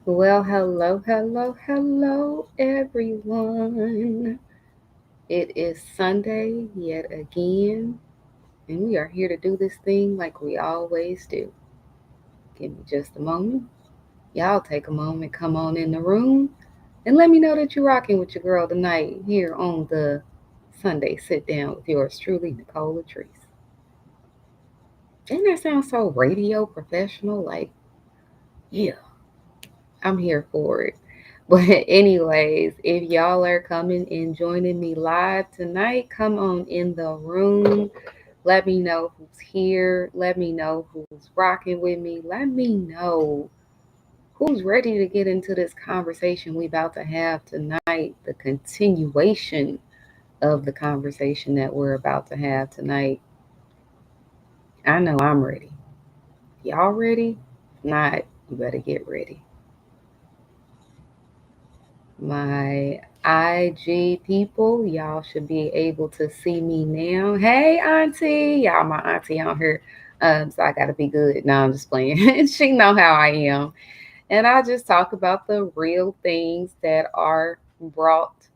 Well, hello, everyone. It is Sunday yet again, and we are here to do this thing like we always do. Give me just a moment. Y'all take a moment, come on in the room, and let me know that you're rocking with your girl tonight here on the Sunday Sit Down with yours truly, Nicole LaTreece. Didn't that sound so radio professional? Like, yeah, I'm here for it. But anyways, if y'all are coming and joining me live tonight, come on in the room. Let me know who's here. Let me know who's rocking with me. Let me know who's ready to get into this conversation we about to have tonight, the continuation of the conversation that we're about to have tonight. I know I'm ready. Y'all ready? If not, you better get ready. My IG people, y'all should be able to see me now. Hey, auntie, y'all, my auntie on here. So I gotta be good. No, I'm just playing. She know how I am, and I just talk about the real things that are brought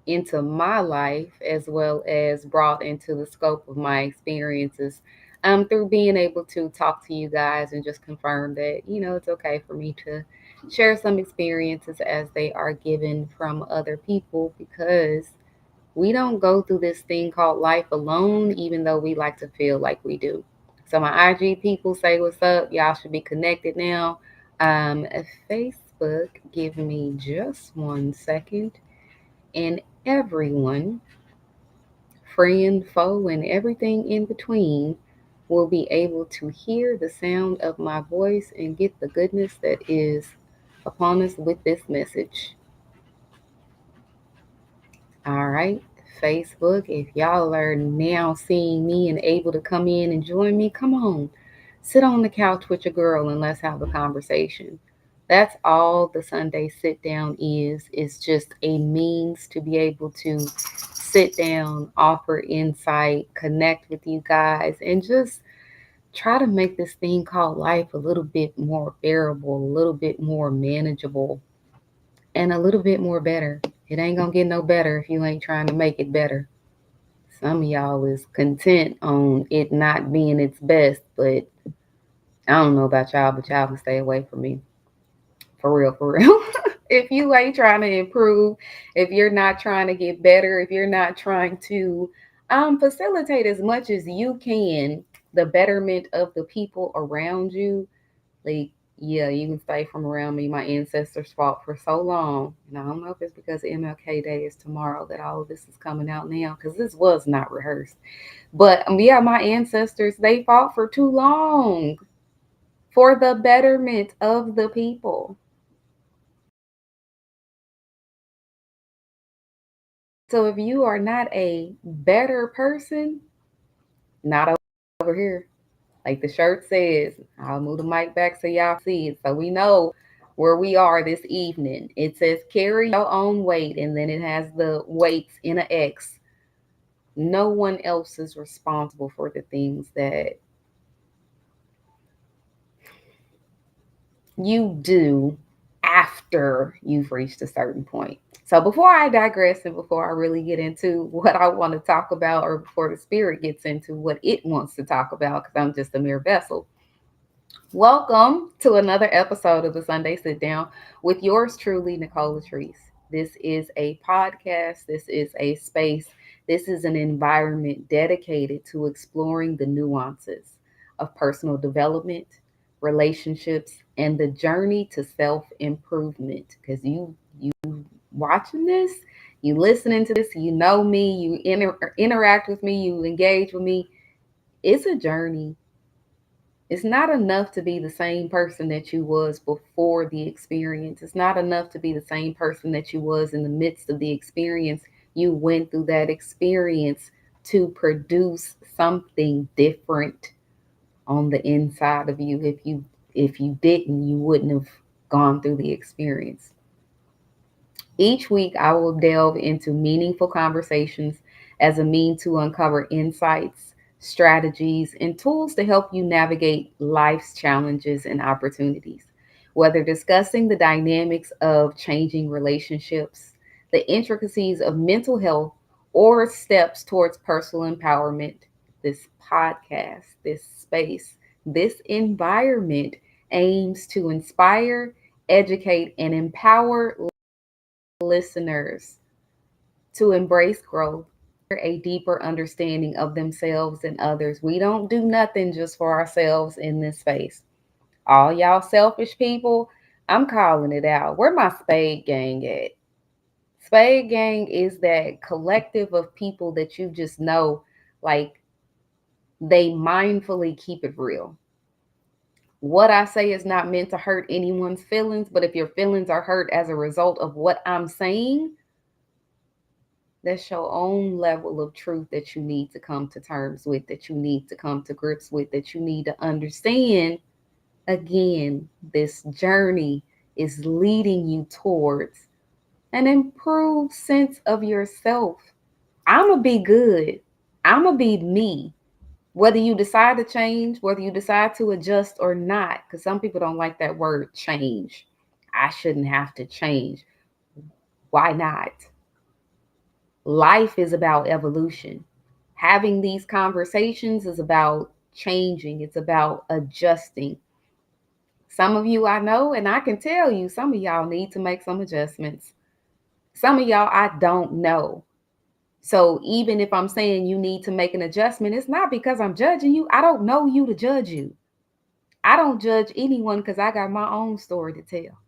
into my life as well as brought into the scope of my experiences through being able to talk to you guys and just confirm that, it's okay for me to share some experiences as they are given from other people because we don't go through this thing called life alone, even though we like to feel like we do. So, my IG people say what's up. Y'all should be connected now. Facebook, give me just 1 second and everyone, friend, foe, and everything in between, will be able to hear the sound of my voice and get the goodness that is upon us with this message. All right, Facebook, if y'all are now seeing me and able to come in and join me, come on. Sit on the couch with your girl and let's have a conversation. That's all the Sunday sit down is. It's just a means to be able to sit down, offer insight, connect with you guys, and just try to make this thing called life a little bit more bearable, a little bit more manageable, and a little bit more better. It ain't gonna get no better if you ain't trying to make it better. Some of y'all is content on it not being its best, but I don't know about y'all, but y'all can stay away from me. For real, for real. If you ain't trying to improve, if you're not trying to get better, if you're not trying to facilitate as much as you can the betterment of the people around you, like, yeah, you can stay from around me. My ancestors fought for so long. And I don't know if it's because MLK Day is tomorrow that all of this is coming out now, because this was not rehearsed. But yeah, my ancestors, they fought for too long for the betterment of the people. So if you are not a better person, not over here. Like the shirt says, I'll move the mic back so y'all see it. So we know where we are this evening. It says carry your own weight, and then it has the weights in an X. No one else is responsible for the things that you do after you've reached a certain point. So before I digress and before I really get into what I want to talk about, or before the spirit gets into what it wants to talk about, because I'm just a mere vessel, welcome to another episode of the Sunday Sit Down with yours truly, Nicole LaTreece. This is a podcast, this is a space, this is an environment dedicated to exploring the nuances of personal development, relationships, and the journey to self improvement. Because you watching this, you listening to this, you know me, you interact with me, you engage with me. It's a journey. It's not enough to be the same person that you was before the experience. It's not enough to be the same person that you was in the midst of the experience. You went through that experience to produce something different on the inside of you. If you didn't, you wouldn't have gone through the experience. Each week, I will delve into meaningful conversations as a mean to uncover insights, strategies, and tools to help you navigate life's challenges and opportunities. Whether discussing the dynamics of changing relationships, the intricacies of mental health, or steps towards personal empowerment, this podcast, this space, this environment aims to inspire, educate, and empower listeners to embrace growth, a deeper understanding of themselves and others. We don't do nothing just for ourselves in this space. All y'all selfish people, I'm calling it out. Where my spade gang at? Spade gang is that collective of people that you just know, like, they mindfully keep it real. What I say is not meant to hurt anyone's feelings, but if your feelings are hurt as a result of what I'm saying, that's your own level of truth that you need to come to terms with, that you need to come to grips with, that you need to understand. Again, this journey is leading you towards an improved sense of yourself. I'm going to be good. I'm going to be me. Whether you decide to change, whether you decide to adjust or not, because some people don't like that word change. I shouldn't have to change. Why not? Life is about evolution. Having these conversations is about changing, it's about adjusting. Some of you I know, and I can tell you, some of y'all need to make some adjustments. Some of y'all I don't know. So even if I'm saying you need to make an adjustment, it's not because I'm judging you. I don't know you to judge you. I don't judge anyone because I got my own story to tell.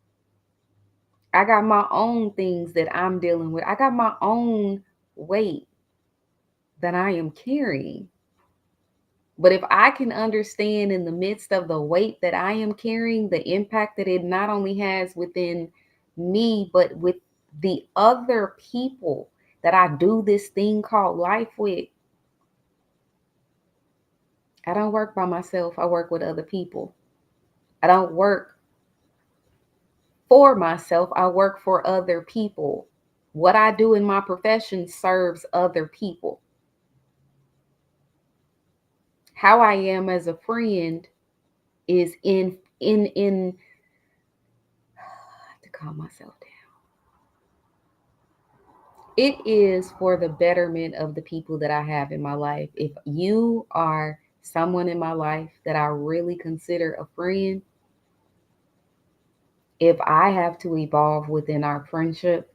I got my own things that I'm dealing with. I got my own weight that I am carrying. But if I can understand in the midst of the weight that I am carrying, the impact that it not only has within me, but with the other people that I do this thing called life with, I don't work by myself. I work with other people. I don't work for myself. I work for other people. What I do in my profession serves other people. How I am as a friend is in to calm myself down. It is for the betterment of the people that I have in my life. If you are someone in my life that I really consider a friend, if I have to evolve within our friendship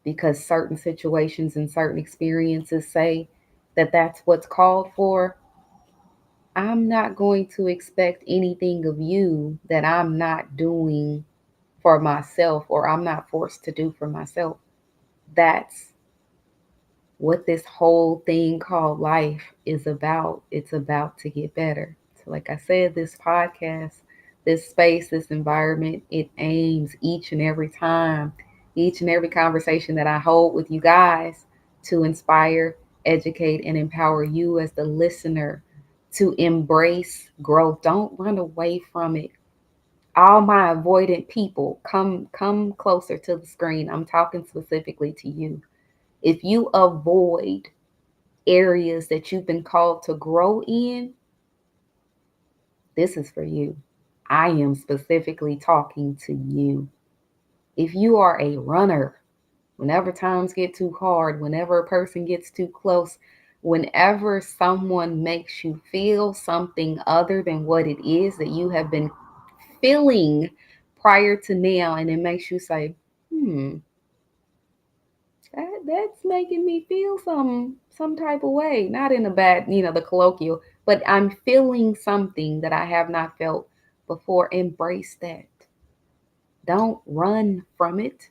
because certain situations and certain experiences say that that's what's called for, I'm not going to expect anything of you that I'm not doing for myself or I'm not forced to do for myself. That's what this whole thing called life is about. It's about to get better. So, like I said, this podcast, this space, this environment, it aims each and every time, each and every conversation that I hold with you guys to inspire, educate, and empower you as the listener to embrace growth. Don't run away from it. All my avoidant people, come closer to the screen. I'm talking specifically to you. If you avoid areas that you've been called to grow in, this is for you. I am specifically talking to you. If you are a runner, whenever times get too hard, whenever a person gets too close, whenever someone makes you feel something other than what it is that you have been feeling prior to now, and it makes you say, that's making me feel some type of way, not in a bad, the colloquial, but I'm feeling something that I have not felt before. Embrace that. Don't run from it,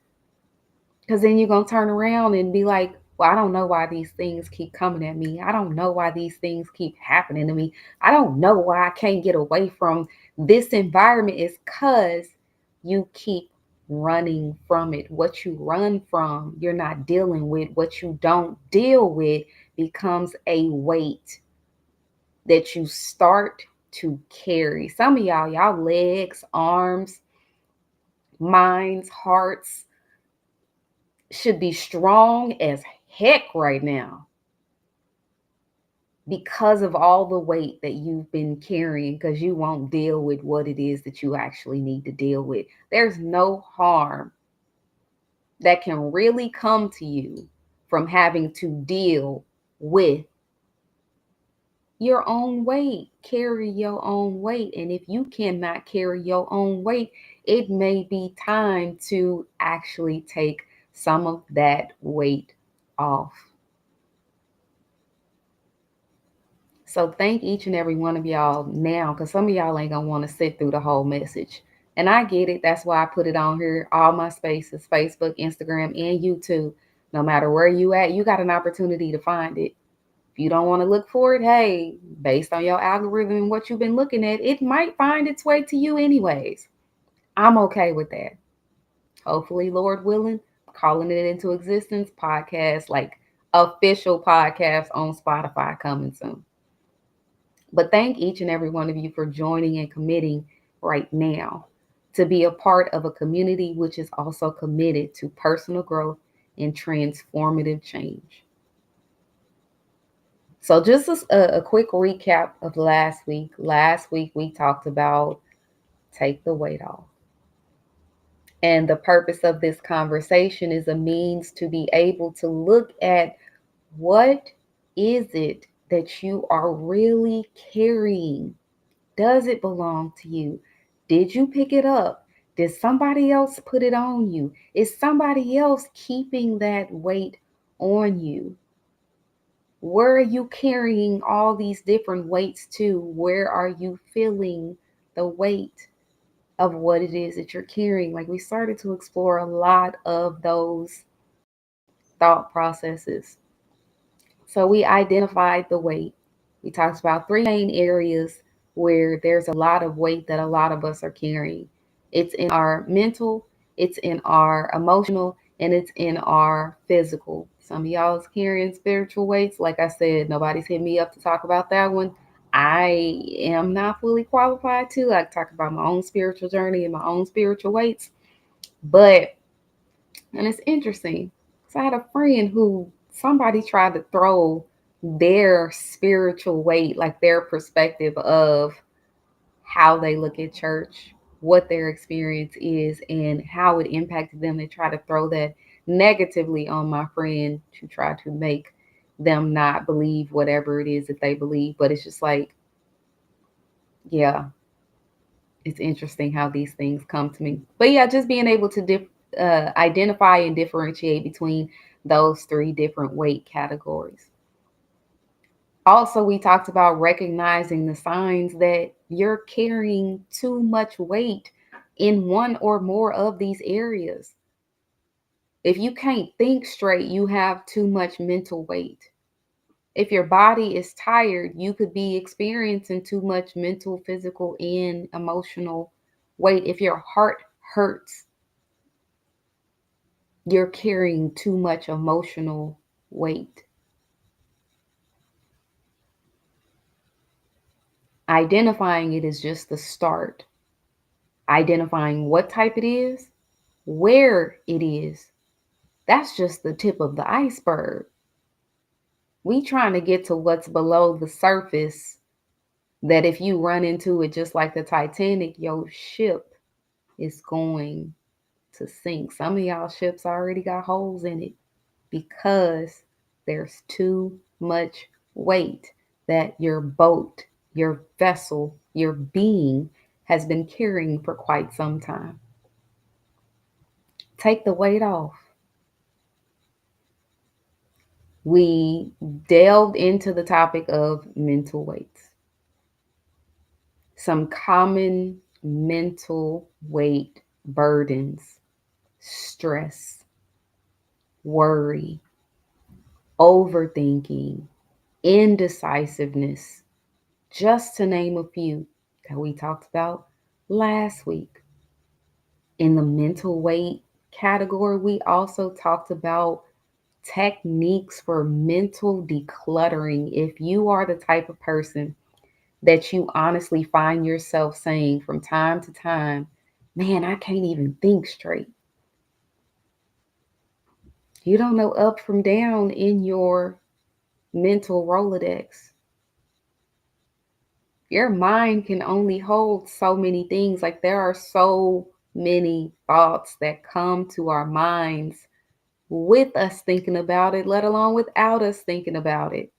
because then you're going to turn around and be like, well, I don't know why these things keep coming at me. I don't know why these things keep happening to me. I don't know why I can't get away from this environment. Is because you keep running from it. What you run from, you're not dealing with. What you don't deal with becomes a weight that you start to carry. Some of y'all legs, arms, minds, hearts should be strong as heck right now. because of all the weight that you've been carrying, because you won't deal with what it is that you actually need to deal with. There's no harm that can really come to you from having to deal with your own weight. Carry your own weight. And if you cannot carry your own weight, it may be time to actually take some of that weight off. So thank each and every one of y'all now, because some of y'all ain't gonna want to sit through the whole message. And I get it. That's why I put it on here, all my spaces, Facebook, Instagram, and YouTube. No matter where you at, you got an opportunity to find it. If you don't want to look for it, hey, based on your algorithm and what you've been looking at, it might find its way to you anyways. I'm okay with that. Hopefully, Lord willing, calling it into existence, podcast, like official podcast on Spotify coming soon. But thank each and every one of you for joining and committing right now to be a part of a community which is also committed to personal growth and transformative change. So, just a quick recap of last week. Last week, we talked about take the weight off. And the purpose of this conversation is a means to be able to look at what is it that you are really carrying. Does it belong to you? Did you pick it up? Did somebody else put it on you? Is somebody else keeping that weight on you? Where are you carrying all these different weights to? Where are you feeling the weight of what it is that you're carrying? Like, we started to explore a lot of those thought processes. So we identified the weight. We talked about three main areas where there's a lot of weight that a lot of us are carrying. It's in our mental, it's in our emotional, and it's in our physical. Some of y'all is carrying spiritual weights. Like I said, nobody's hit me up to talk about that one. I am not fully qualified to. I talk about my own spiritual journey and my own spiritual weights. But, and it's interesting. So I had a friend who somebody tried to throw their spiritual weight, like their perspective of how they look at church, what their experience is, and how it impacted them. They try to throw that negatively on my friend to try to make them not believe whatever it is that they believe. But it's just like, yeah, it's interesting how these things come to me. But yeah, just being able to identify and differentiate between those three different weight categories. Also, we talked about recognizing the signs that you're carrying too much weight in one or more of these areas. If you can't think straight, you have too much mental weight. If your body is tired, you could be experiencing too much mental, physical, and emotional weight. If your heart hurts, you're carrying too much emotional weight. Identifying it is just the start. Identifying what type it is, where it is, that's just the tip of the iceberg. We trying to get to what's below the surface, that if you run into it just like the Titanic, your ship is going to sink. Some of y'all ships already got holes in it because there's too much weight that your boat, your vessel, your being has been carrying for quite some time. Take the weight off. We delved into the topic of mental weights. Some common mental weight burdens: stress, worry, overthinking, indecisiveness, just to name a few that we talked about last week. In the mental weight category, we also talked about techniques for mental decluttering. If you are the type of person that you honestly find yourself saying from time to time, man, I can't even think straight. You don't know up from down in your mental Rolodex. Your mind can only hold so many things. Like there are so many thoughts that come to our minds with us thinking about it, let alone without us thinking about it.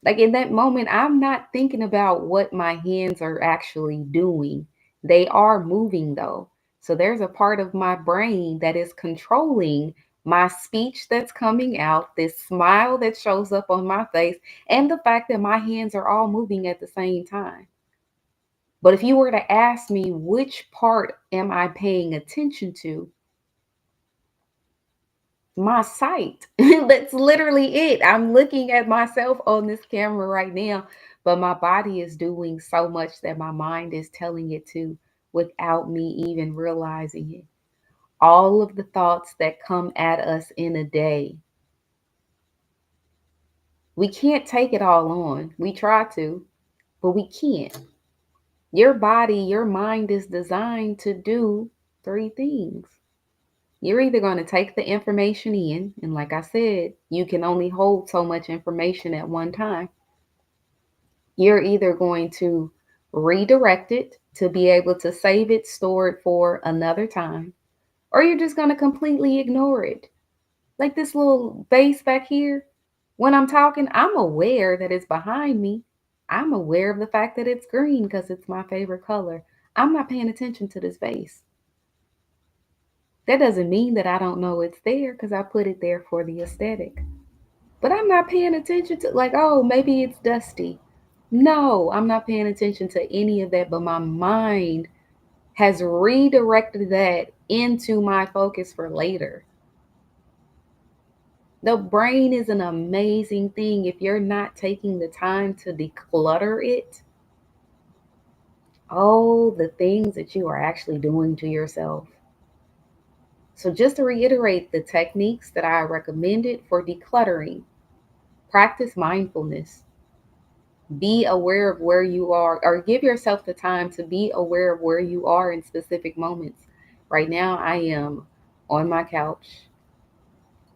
Like in that moment, I'm not thinking about what my hands are actually doing. They are moving though. So there's a part of my brain that is controlling my speech that's coming out, this smile that shows up on my face, and the fact that my hands are all moving at the same time. But if you were to ask me which part am I paying attention to, my sight. That's literally it. I'm looking at myself on this camera right now, but my body is doing so much that my mind is telling it to without me even realizing it. All of the thoughts that come at us in a day, we can't take it all on. We try to, but we can't. Your body, your mind is designed to do three things. You're either going to take the information in, and like I said, you can only hold so much information at one time. You're either going to redirect it to be able to save it, store it for another time, or you're just going to completely ignore it. Like this little vase back here, when I'm talking, I'm aware that it's behind me. I'm aware of the fact that it's green because it's my favorite color. I'm not paying attention to this vase. That doesn't mean that I don't know it's there because I put it there for the aesthetic. But I'm not paying attention to, like, oh, maybe it's dusty. No, I'm not paying attention to any of that, but my mind has redirected that into my focus for later. The brain is an amazing thing. If you're not taking the time to declutter it, oh, the things that you are actually doing to yourself. So, just to reiterate the techniques that I recommended for decluttering, practice mindfulness. Be aware of where you are, or give yourself the time to be aware of where you are in specific moments. Right now, I am on my couch.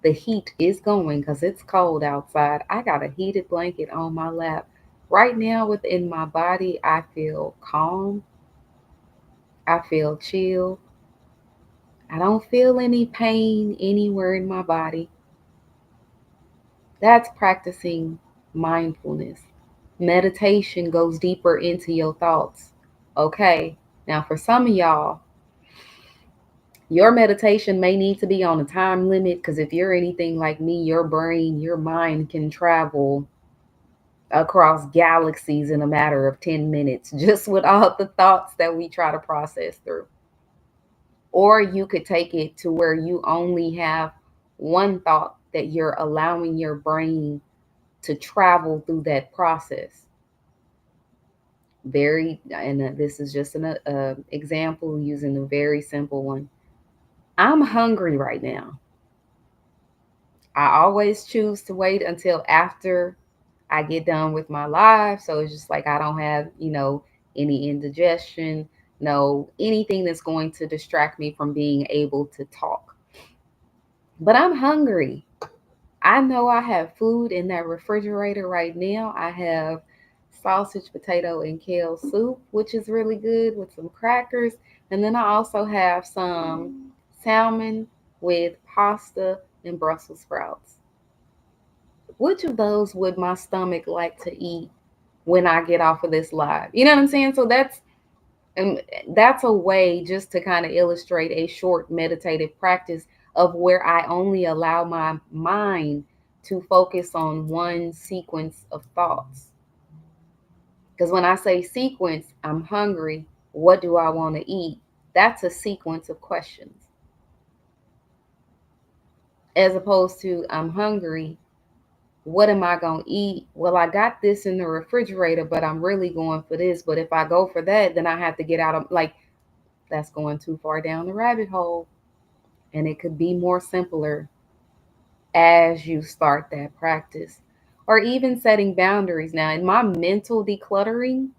The heat is going because it's cold outside. I got a heated blanket on my lap. Right now, within my body, I feel calm. I feel chill. I don't feel any pain anywhere in my body. That's practicing mindfulness. Meditation goes deeper into your thoughts. Okay, now for some of y'all, your meditation may need to be on a time limit because if you're anything like me, your brain, your mind can travel across galaxies in a matter of 10 minutes just with all the thoughts that we try to process through. Or you could take it to where you only have one thought that you're allowing your brain to travel through that process. Very, and this is just an example using a very simple one. I'm hungry right now. I always choose to wait until after I get done with my live. So it's just like I don't have, any indigestion, no anything that's going to distract me from being able to talk. But I'm hungry. I know I have food in that refrigerator right now. I have sausage, potato, and kale soup, which is really good with some crackers. And then I also have some salmon with pasta and Brussels sprouts. Which of those would my stomach like to eat when I get off of this live? You know what I'm saying? So that's a way just to kind of illustrate a short meditative practice of where I only allow my mind to focus on one sequence of thoughts. Because when I say sequence, I'm hungry. What do I want to eat? That's a sequence of questions. As opposed to I'm hungry. What am I going to eat? Well, I got this in the refrigerator, but I'm really going for this. But if I go for that, then I have to get out of, like, that's going too far down the rabbit hole. And it could be more simpler as you start that practice. Or even setting boundaries. Now, in my mental decluttering,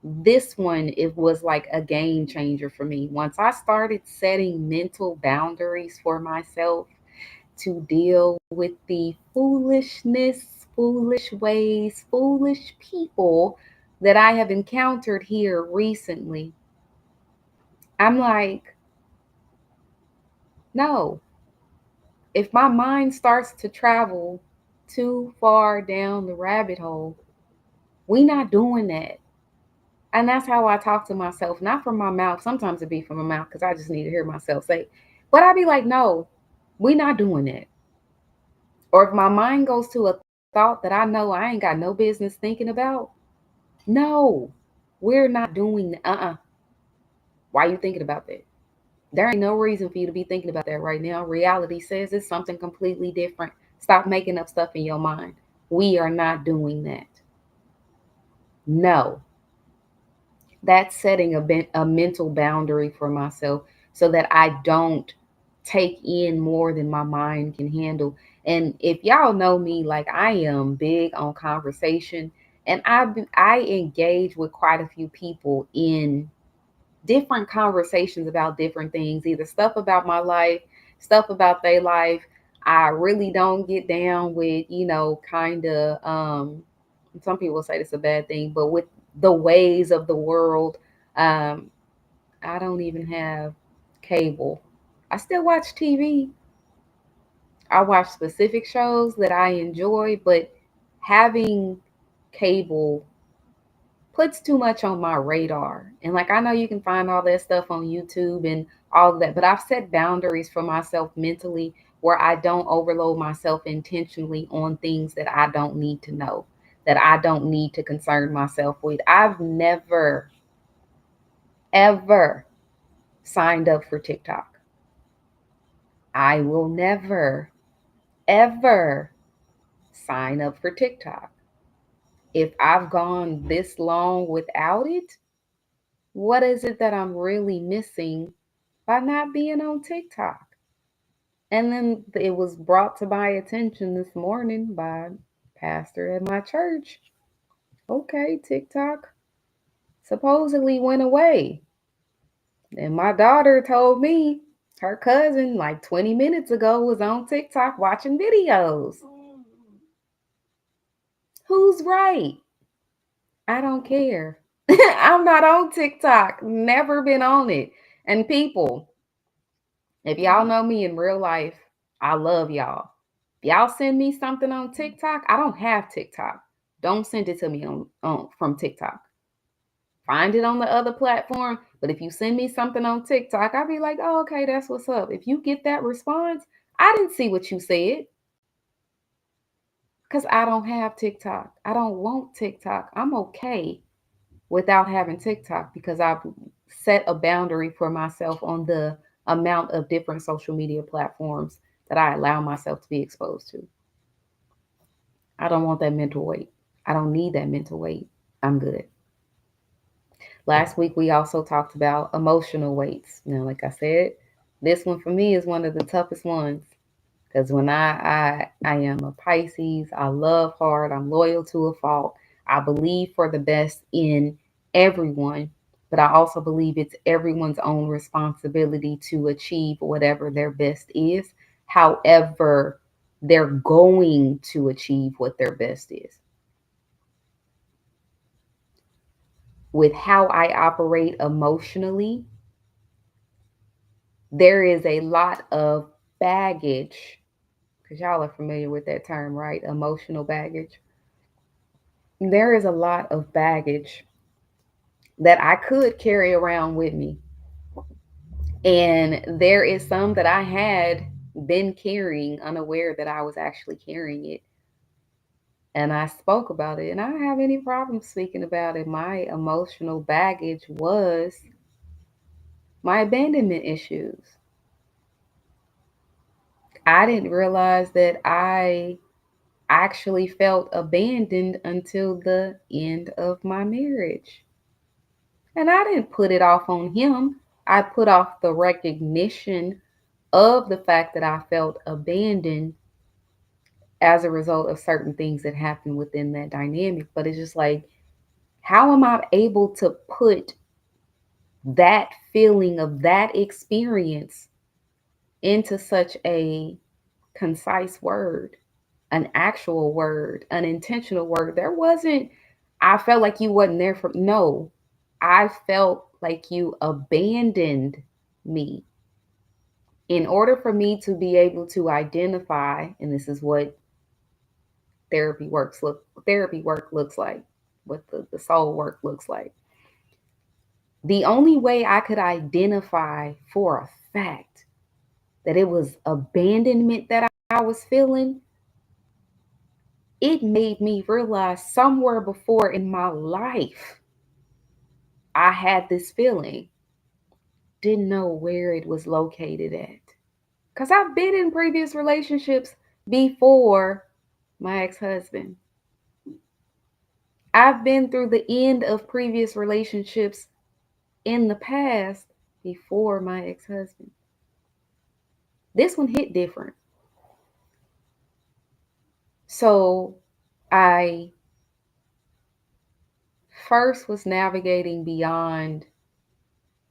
this one, it was like a game changer for me. Once I started setting mental boundaries for myself to deal with the foolishness, foolish ways, foolish people that I have encountered here recently, I'm like, no, if my mind starts to travel too far down the rabbit hole, we not doing that. And that's how I talk to myself, not from my mouth. Sometimes it be from my mouth because I just need to hear myself say it. But I be like, no, we not doing that. Or if my mind goes to a thought that I know I ain't got no business thinking about, no, we're not doing that. Why are you thinking about that? There ain't no reason for you to be thinking about that right now. Reality says it's something completely different. Stop making up stuff in your mind. We are not doing that. No, that's setting a mental boundary for myself so that I don't take in more than my mind can handle. And if y'all know me, like I am big on conversation, and I engage with quite a few people in different conversations about different things, either stuff about my life, stuff about their life. I really don't get down with, kind of, some people say it's a bad thing, but with the ways of the world. Um, I don't even have cable. I still watch TV. I watch specific shows that I enjoy, but having cable puts too much on my radar. And like I know you can find all that stuff on YouTube and all of that, but I've set boundaries for myself mentally where I don't overload myself intentionally on things that I don't need to know, that I don't need to concern myself with. I've never ever signed up for TikTok. I will never ever sign up for TikTok. If I've gone this long without it, what is it that I'm really missing by not being on TikTok? And then it was brought to my attention this morning by pastor at my church. Okay, TikTok supposedly went away. And my daughter told me her cousin like 20 minutes ago was on TikTok watching videos. Who's right? I don't care. I'm not on TikTok. Never been on it. And people, if y'all know me in real life, I love y'all. If y'all send me something on TikTok, I don't have TikTok. Don't send it to me on from TikTok. Find it on the other platform. But if you send me something on TikTok, I'll be like, oh, okay, that's what's up. If you get that response, I didn't see what you said because I don't have TikTok. I don't want TikTok. I'm okay without having TikTok because I've set a boundary for myself on the amount of different social media platforms that I allow myself to be exposed to. I don't want that mental weight. I don't need that mental weight. I'm good. Last week, we also talked about emotional weights. Now, like I said, this one for me is one of the toughest ones because when I am a Pisces, I love hard, I'm loyal to a fault. I believe for the best in everyone, but I also believe it's everyone's own responsibility to achieve whatever their best is, however, they're going to achieve what their best is. With how I operate emotionally, there is a lot of baggage, because y'all are familiar with that term, right? Emotional baggage. There is a lot of baggage that I could carry around with me. And there is some that I had been carrying, unaware that I was actually carrying it. And I spoke about it, and I don't have any problem speaking about it. My emotional baggage was my abandonment issues. I didn't realize that I actually felt abandoned until the end of my marriage. And I didn't put it off on him. I put off the recognition of the fact that I felt abandoned as a result of certain things that happened within that dynamic. But it's just like, how am I able to put that feeling of that experience into such a concise word, an actual word, an intentional word? There wasn't I felt like you wasn't there for, no, I felt like you abandoned me. In order for me to be able to identify, and this is what therapy work looks like, what the soul work looks like. The only way I could identify for a fact that it was abandonment that I was feeling, it made me realize somewhere before in my life I had this feeling, didn't know where it was located at. Because I've been in previous relationships before my ex husband. I've been through the end of previous relationships in the past before my ex husband. This one hit different. So I first was navigating beyond,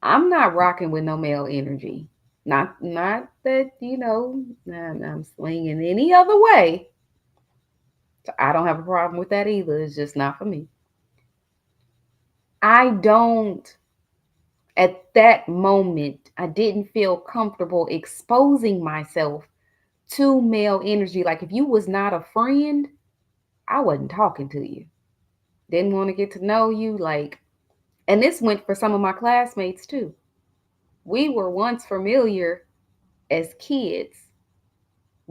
I'm not rocking with no male energy. Not that, I'm swinging any other way. So I don't have a problem with that either. It's just not for me. I don't, at that moment, I didn't feel comfortable exposing myself to male energy. Like if you was not a friend, I wasn't talking to you. Didn't want to get to know you. Like, and this went for some of my classmates too. We were once familiar as kids,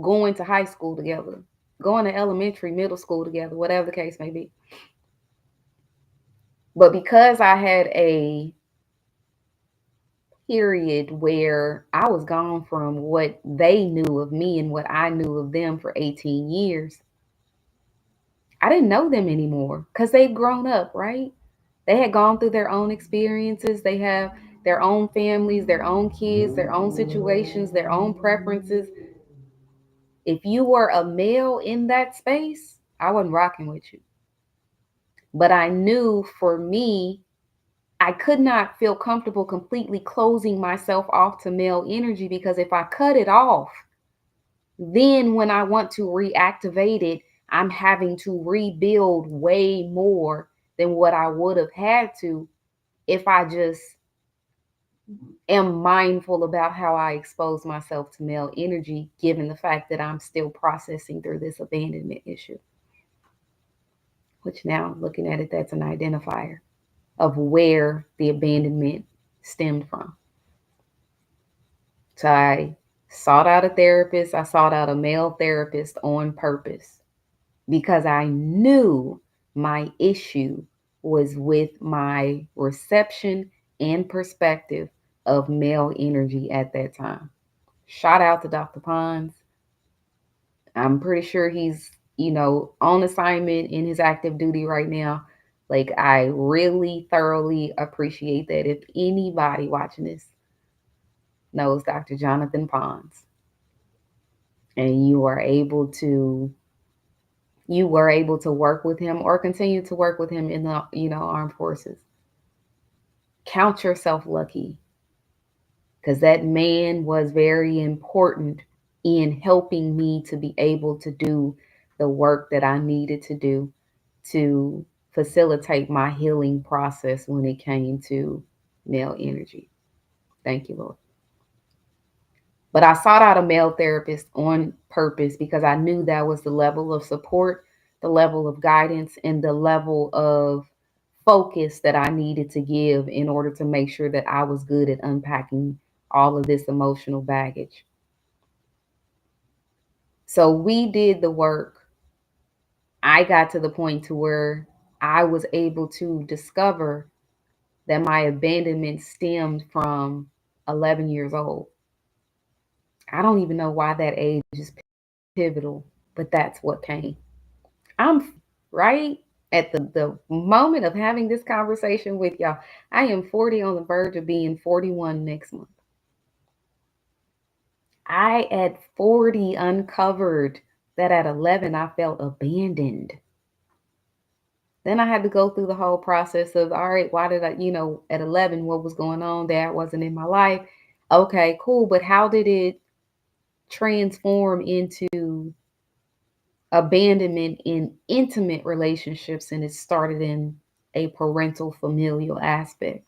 going to high school together, going to elementary, middle school together, whatever the case may be. But because I had a period where I was gone from what they knew of me and what I knew of them for 18 years, I didn't know them anymore because they've grown up, right? They had gone through their own experiences. They have their own families, their own kids, their own situations, their own preferences. If you were a male in that space, I wasn't rocking with you. But I knew for me, I could not feel comfortable completely closing myself off to male energy, because if I cut it off, then when I want to reactivate it, I'm having to rebuild way more than what I would have had to if I just am mindful about how I expose myself to male energy, given the fact that I'm still processing through this abandonment issue. Which now, looking at it, that's an identifier of where the abandonment stemmed from. So I sought out a therapist. I sought out a male therapist on purpose because I knew my issue was with my reception and perspective of male energy at that time. Shout out to Dr. Pons. I'm pretty sure he's, on assignment in his active duty right now. Like, I really thoroughly appreciate that. If anybody watching this knows Dr. Jonathan Pons, and you were able to work with him or continue to work with him in the, armed forces, count yourself lucky, because that man was very important in helping me to be able to do the work that I needed to do to facilitate my healing process when it came to male energy. Thank you, Lord. But I sought out a male therapist on purpose because I knew that was the level of support, the level of guidance, and the level of focus that I needed to give in order to make sure that I was good at unpacking all of this emotional baggage. So we did the work. I got to the point to where I was able to discover that my abandonment stemmed from 11 years old. I don't even know why that age is pivotal, but that's what came. I'm right at the moment of having this conversation with y'all. I am 40, on the verge of being 41 next month. I at 40 uncovered that at 11 I felt abandoned. Then I had to go through the whole process of, all right, why did I, at 11, what was going on? Dad wasn't in my life. Okay, cool. But how did it transform into abandonment in intimate relationships, and it started in a parental familial aspect.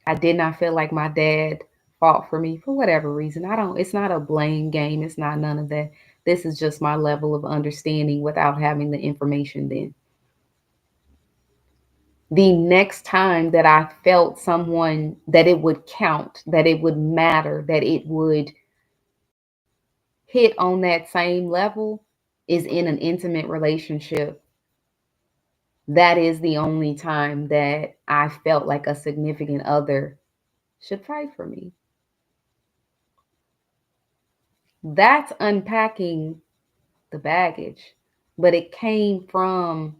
I did not feel like my dad fought for me for whatever reason. It's not a blame game. It's not none of that. This is just my level of understanding without having the information then. The next time that I felt someone that it would count, that it would matter, that it would hit on that same level is in an intimate relationship. That is the only time that I felt like a significant other should fight for me. That's unpacking the baggage, but it came from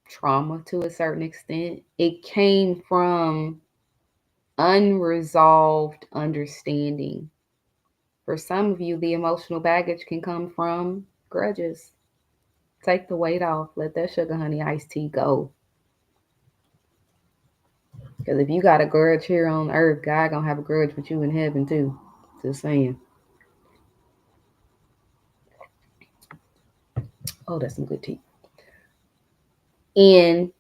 trauma to a certain extent. It came from unresolved understanding. For some of you, the emotional baggage can come from grudges. Take the weight off. Let that sugar honey iced tea go. Because if you got a grudge here on earth, God gonna have a grudge with you in heaven too. Just saying. Oh, that's some good tea. And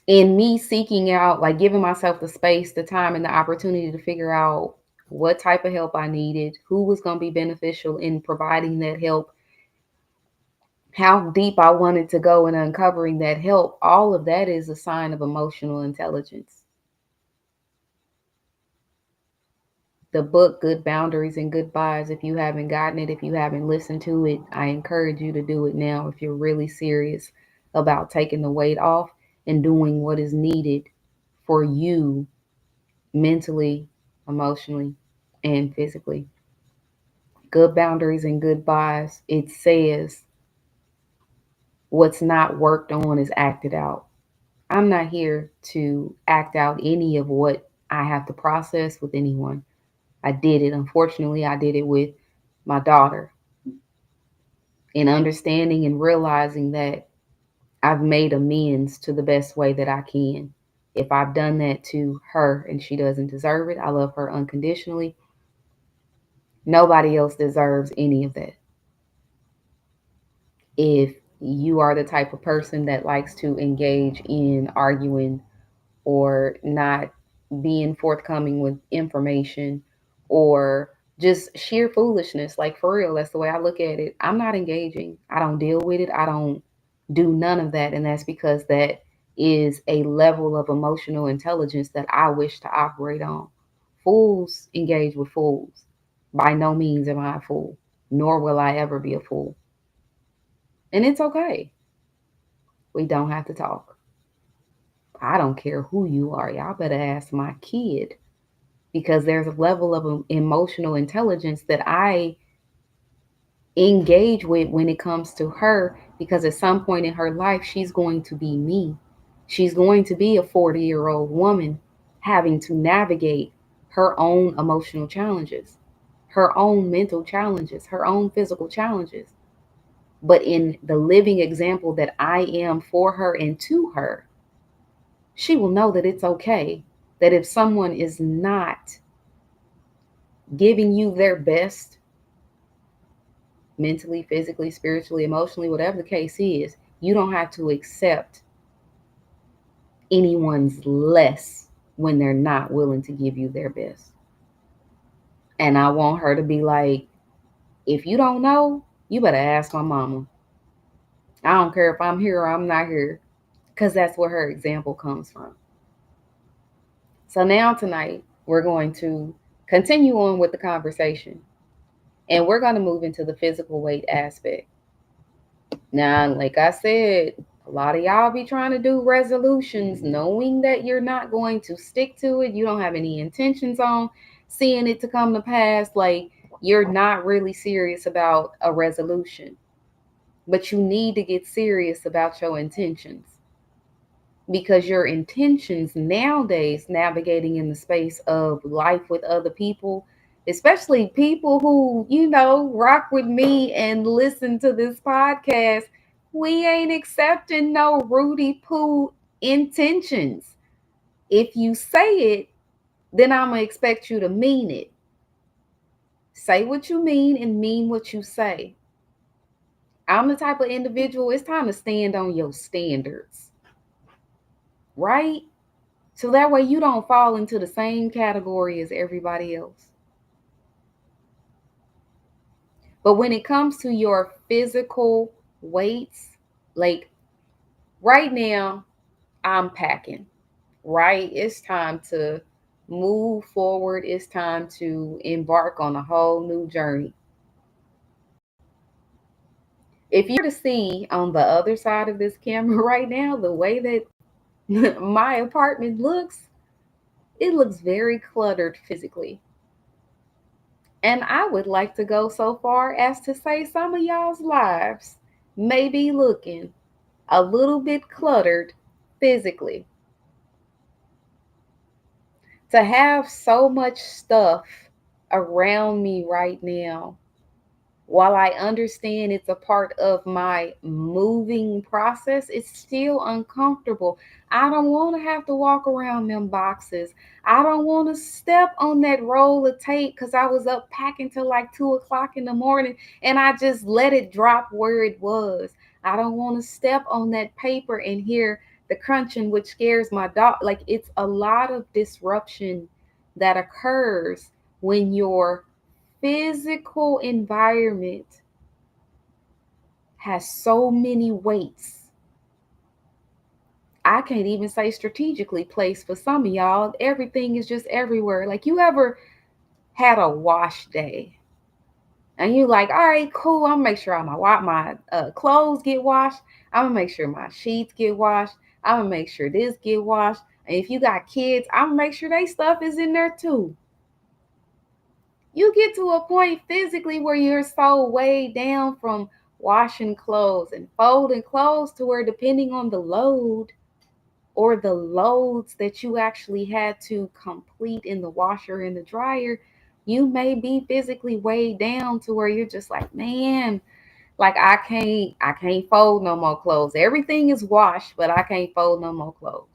in me seeking out, like giving myself the space, the time, and the opportunity to figure out what type of help I needed, who was going to be beneficial in providing that help, how deep I wanted to go in uncovering that help, all of that is a sign of emotional intelligence. The book, Good Boundaries and Goodbyes, if you haven't gotten it, if you haven't listened to it, I encourage you to do it now if you're really serious about taking the weight off and doing what is needed for you mentally, emotionally, and physically. Good Boundaries and Goodbyes, it says what's not worked on is acted out. I'm not here to act out any of what I have to process with anyone. I did it. Unfortunately, I did it with my daughter. And understanding and realizing that I've made amends to the best way that I can. If I've done that to her and she doesn't deserve it, I love her unconditionally. Nobody else deserves any of that. If you are the type of person that likes to engage in arguing or not being forthcoming with information or just sheer foolishness, like for real, that's the way I look at it. I'm not engaging. I don't deal with it. I don't do none of that. And that's because that is a level of emotional intelligence that I wish to operate on. Fools engage with fools. By no means am I a fool, nor will I ever be a fool. And it's okay. We don't have to talk. I don't care who you are. Y'all better ask my kid because there's a level of emotional intelligence that I engage with when it comes to her because at some point in her life, she's going to be me. She's going to be a 40-year-old woman having to navigate her own emotional challenges, her own mental challenges, her own physical challenges. But in the living example that I am for her and to her, she will know that it's okay. That if someone is not giving you their best, mentally, physically, spiritually, emotionally, whatever the case is, you don't have to accept anyone's less when they're not willing to give you their best. And I want her to be like, if you don't know, you better ask my mama. I don't care if I'm here or I'm not here, because that's where her example comes from. So now tonight, we're going to continue on with the conversation. And we're going to move into the physical weight aspect. Now, like I said, a lot of y'all be trying to do resolutions knowing that you're not going to stick to it. You don't have any intentions on seeing it to come to pass. Like you're not really serious about a resolution, but you need to get serious about your intentions because your intentions nowadays navigating in the space of life with other people, especially people who, rock with me and listen to this podcast, we ain't accepting no Rudy Poo intentions. If you say it, then I'm going to expect you to mean it. Say what you mean and mean what you say. I'm the type of individual, it's time to stand on your standards, right? So that way you don't fall into the same category as everybody else. But when it comes to your physical weights, like right now, I'm packing, right? It's time to move forward. It's time to embark on a whole new journey. If you were to see on the other side of this camera right now, the way that my apartment looks, it looks very cluttered physically. And I would like to go so far as to say some of y'all's lives may be looking a little bit cluttered physically. To have so much stuff around me right now, while I understand it's a part of my moving process, it's still uncomfortable. I don't want to have to walk around them boxes. I don't want to step on that roll of tape because I was up packing till like 2 o'clock in the morning and I just let it drop where it was. I don't want to step on that paper and hear the crunching, which scares my dog. Like, it's a lot of disruption that occurs when you're physical environment has so many weights. I can't even say strategically placed for some of y'all. Everything is just everywhere. Like, you ever had a wash day and you like, all right, cool. I'm gonna make sure my clothes get washed. I'm gonna make sure my sheets get washed. I'm gonna make sure this get washed. And if you got kids, I'm gonna make sure they stuff is in there too. You get to a point physically where you're so weighed down from washing clothes and folding clothes to where, depending on the load or the loads that you actually had to complete in the washer and the dryer, you may be physically weighed down to where you're just like, man, like I can't fold no more clothes. Everything is washed, but I can't fold no more clothes.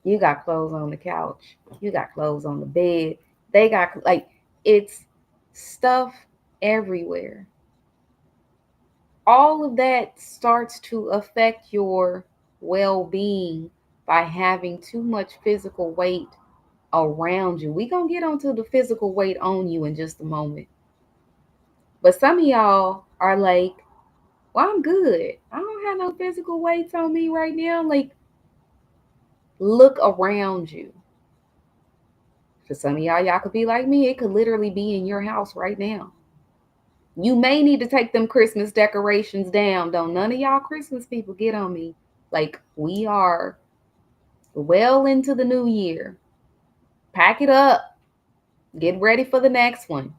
You got clothes on the couch. You got clothes on the bed. They got, like, it's stuff everywhere. All of that starts to affect your well being by having too much physical weight around you. We going to get onto the physical weight on you in just a moment. But some of y'all are like, well, I'm good. I don't have no physical weights on me right now. Like, look around you. For some of y'all could be like me. It could literally be in your house right now. You may need to take them Christmas decorations down. Don't none of y'all Christmas people get on me. Like, we are well into the new year. Pack it up. Get ready for the next one.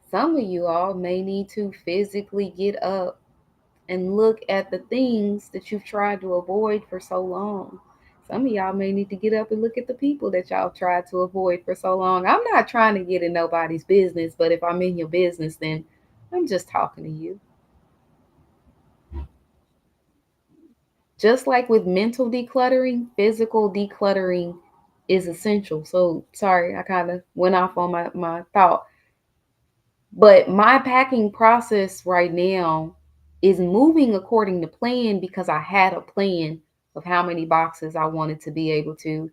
Some of you all may need to physically get up and look at the things that you've tried to avoid for so long. Some of y'all may need to get up and look at the people that y'all tried to avoid for so long. I'm not trying to get in nobody's business, but if I'm in your business, then I'm just talking to you. Just like with mental decluttering, physical decluttering is essential. So sorry, I kind of went off on my thought. But my packing process right now is moving according to plan because I had a plan of how many boxes I wanted to be able to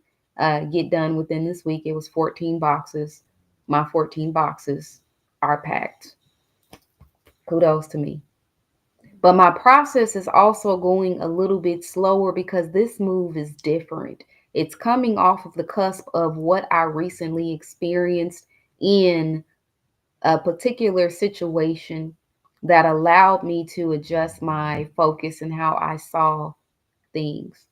get done within this week. It was 14 boxes. My 14 boxes are packed. Kudos to me. But my process is also going a little bit slower because this move is different. It's coming off of the cusp of what I recently experienced in a particular situation that allowed me to adjust my focus and how I saw things.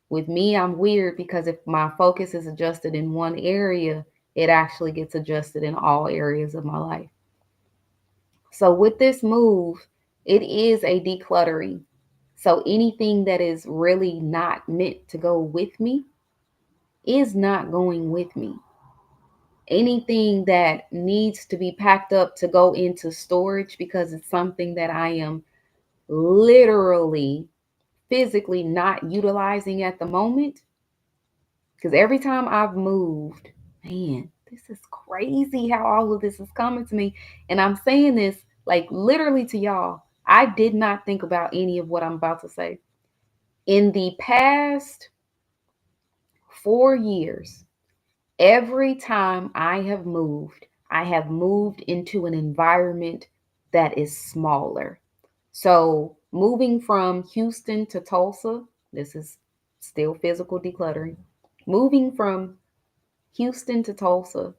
With me, I'm weird because if my focus is adjusted in one area, it actually gets adjusted in all areas of my life. So with this move, it is a decluttering. So anything that is really not meant to go with me is not going with me. Anything that needs to be packed up to go into storage because it's something that I am literally physically not utilizing at the moment. Because every time I've moved, man, this is crazy how all of this is coming to me. And I'm saying this like literally to y'all. I did not think about any of what I'm about to say. In the past 4 years, every time I have moved into an environment that is smaller. So, moving from Houston to Tulsa, this is still physical decluttering. Moving from Houston to Tulsa,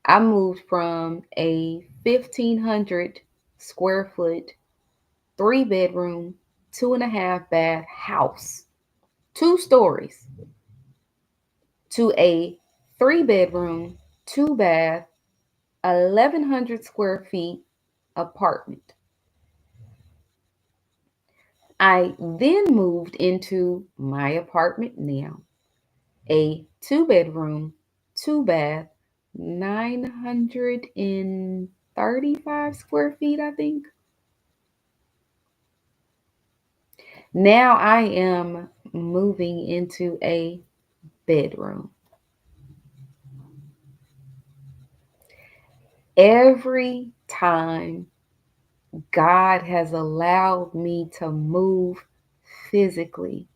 I moved from a 1,500 square foot, 3 bedroom, 2.5 bath house, 2 stories, to a 3 bedroom, 2 bath, 1,100 square feet apartment. I then moved into my apartment now, a 2 bedroom, 2 bath, 935 square feet, I think. Now I am moving into a bedroom. Every time God has allowed me to move physically,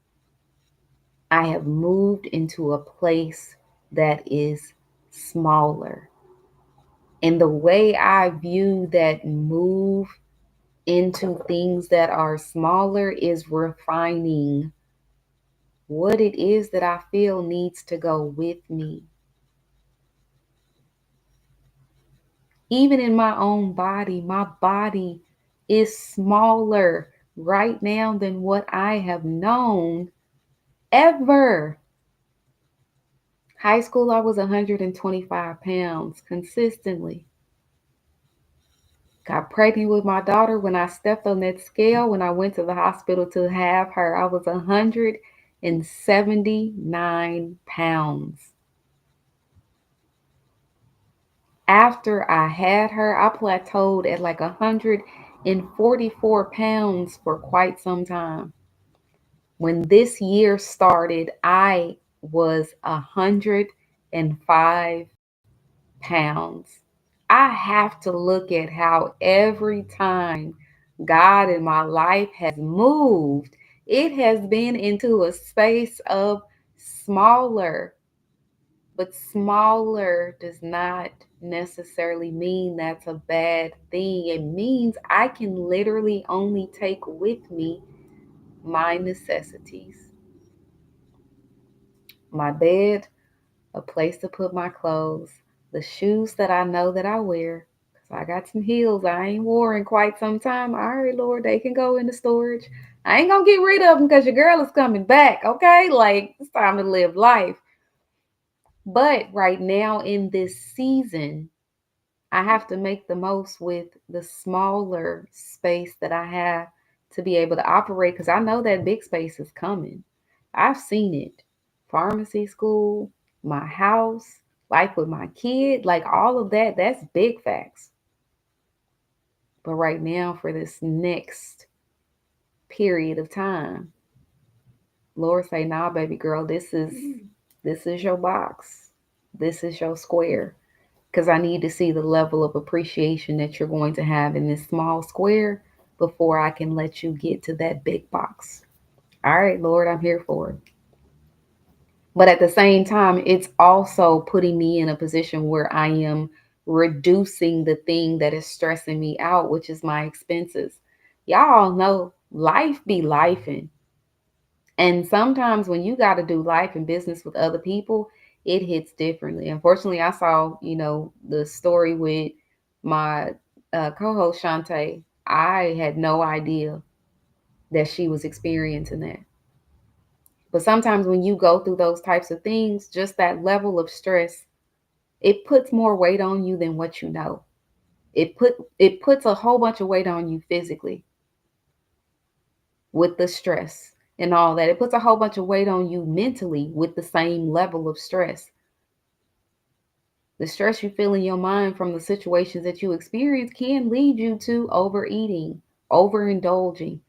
I have moved into a place that is smaller. And the way I view that move into things that are smaller is refining what it is that I feel needs to go with me. Even in my body is smaller right now than what I have known ever. High school, I was 125 pounds consistently. Got pregnant with my daughter. When I stepped on that scale, when I went to the hospital to have her, I was 179 pounds. After I had her, I plateaued at like 144 pounds for quite some time. When this year started, I was 105 pounds. I have to look at how every time God in my life has moved, it has been into a space of smaller. But smaller does not necessarily mean that's a bad thing. It means I can literally only take with me my necessities, my bed, a place to put my clothes, the shoes that I know that I wear. Cause I got some heels I ain't worn in quite some time. All right, Lord, they can go into storage. I ain't gonna get rid of them because your girl is coming back. Okay, like it's time to live life. But right now in this season, I have to make the most with the smaller space that I have to be able to operate because I know that big space is coming. I've seen it. Pharmacy school, my house, life with my kid, like all of that, that's big facts. But right now, for this next period of time, Lord say, nah, baby girl, this is your box. This is your square. Because I need to see the level of appreciation that you're going to have in this small square before I can let you get to that big box. All right, Lord, I'm here for it. But at the same time, it's also putting me in a position where I am reducing the thing that is stressing me out, which is my expenses. Y'all know life be lifing. And sometimes when you got to do life and business with other people, it hits differently. Unfortunately, I saw, the story with my co-host Shantae. I had no idea that she was experiencing that. But sometimes when you go through those types of things, just that level of stress, it puts more weight on you than what you know. It puts a whole bunch of weight on you physically with the stress and all that. It puts a whole bunch of weight on you mentally with the same level of stress. The stress you feel in your mind from the situations that you experience can lead you to overeating, overindulging,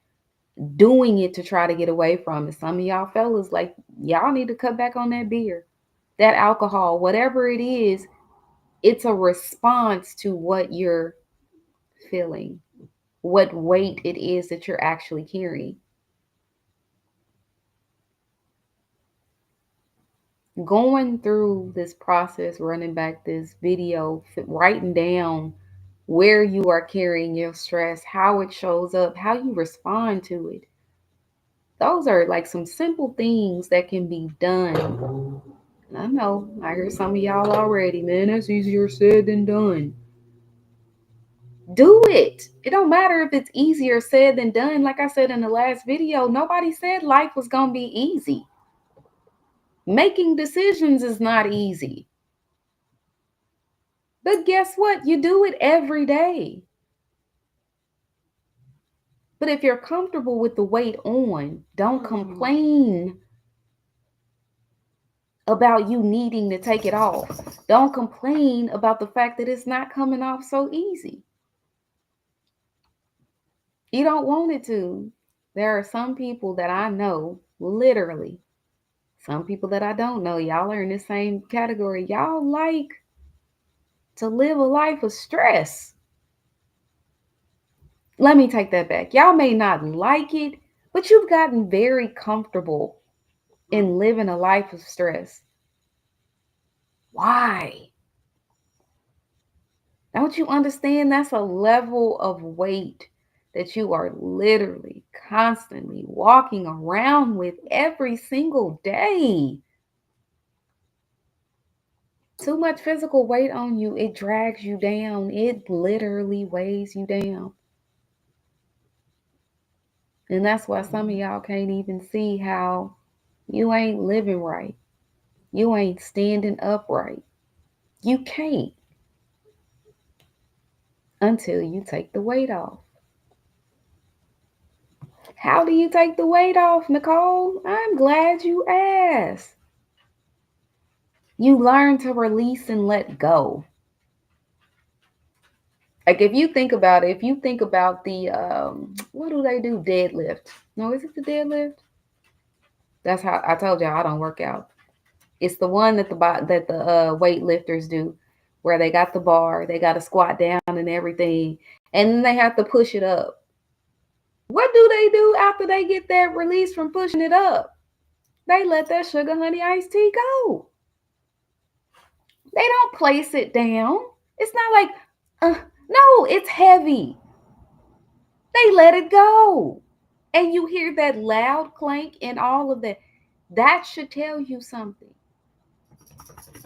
doing it to try to get away from it. Some of y'all fellas, like, y'all need to cut back on that beer, that alcohol, whatever it is. It's a response to what you're feeling, what weight it is that you're actually carrying. Going through this process, running back this video, writing down where you are carrying your stress, how it shows up, how you respond to it. Those are like some simple things that can be done. I know, I heard some of y'all already, man, that's easier said than done. Do it. It don't matter if it's easier said than done. Like I said in the last video, nobody said life was going to be easy. Making decisions is not easy. But guess what? You do it every day. But if you're comfortable with the weight on, don't complain about you needing to take it off. Don't complain about the fact that it's not coming off so easy. You don't want it to. There are some people that I know, literally, some people that I don't know, y'all are in the same category. Y'all like to live a life of stress. Let me take that back. Y'all may not like it, but you've gotten very comfortable in living a life of stress. Why? Don't you understand that's a level of weight that you are literally constantly walking around with every single day? Too much physical weight on you, it drags you down. It literally weighs you down. And that's why some of y'all can't even see how you ain't living right. You ain't standing upright. You can't until you take the weight off. How do you take the weight off, Nicole? I'm glad you asked. You learn to release and let go. Like if you think about it, if you think about the what do they do? Deadlift. No, is it the deadlift? That's how I told y'all I don't work out. It's the one that the weightlifters do, where they got the bar, they got to squat down and everything, and then they have to push it up. What do they do after they get that release from pushing it up? They let that sugar honey iced tea go. They don't place it down. It's not like, no, it's heavy. They let it go. And you hear that loud clank and all of that. That should tell you something.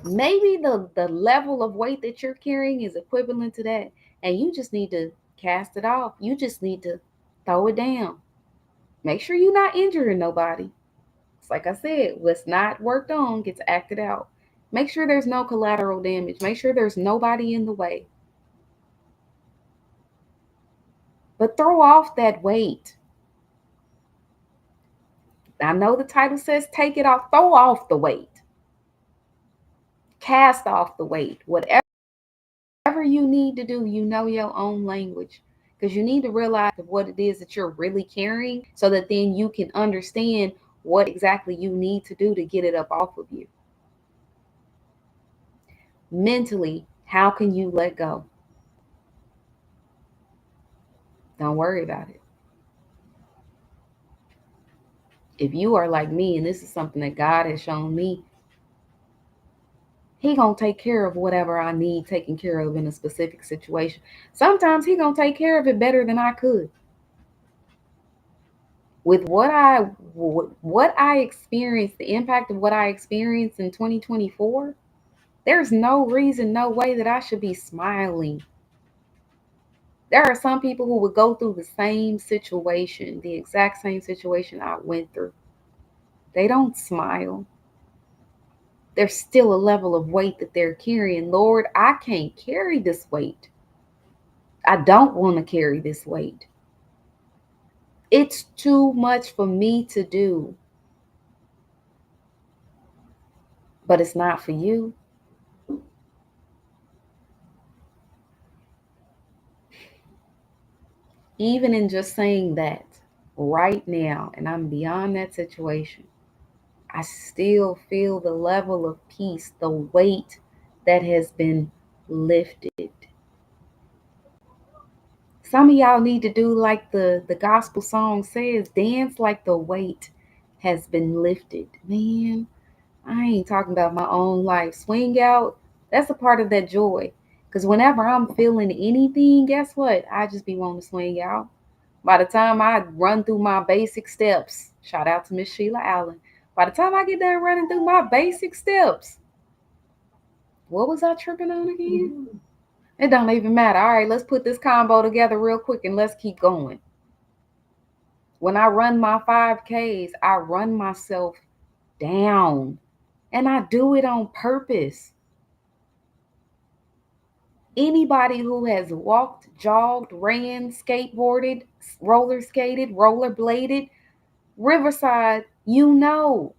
Maybe the level of weight that you're carrying is equivalent to that. And you just need to cast it off. You just need to throw it down. Make sure you're not injuring nobody. It's like I said, what's not worked on gets acted out. Make sure there's no collateral damage. Make sure there's nobody in the way. But throw off that weight. I know the title says take it off. Throw off the weight. Cast off the weight. Whatever you need to do, you know your own language. Because you need to realize what it is that you're really carrying so that then you can understand what exactly you need to do to get it up off of you. Mentally, how can you let go? Don't worry about it. If you are like me, and this is something that God has shown me, He gonna take care of whatever I need taken care of in a specific situation. Sometimes He gonna take care of it better than I could. With what I experienced, the impact of what I experienced in 2024, there's no reason, no way that I should be smiling. There are some people who would go through the same situation, the exact same situation I went through. They don't smile. There's still a level of weight that they're carrying. Lord, I can't carry this weight. I don't want to carry this weight. It's too much for me to do. But it's not for you. Even in just saying that right now, and I'm beyond that situation, I still feel the level of peace, the weight that has been lifted. Some of y'all need to do like the gospel song says, dance like the weight has been lifted. Man, I ain't talking about my own life. Swing out, that's a part of that joy. Because whenever I'm feeling anything, guess what? I just be wanting to swing out. By the time I run through my basic steps, shout out to Miss Sheila Allen. By the time I get done running through my basic steps, what was I tripping on again? It don't even matter. All right, let's put this combo together real quick and let's keep going. When I run my 5Ks, I run myself down and I do it on purpose. Anybody who has walked, jogged, ran, skateboarded, roller skated, rollerbladed, Riverside, you know.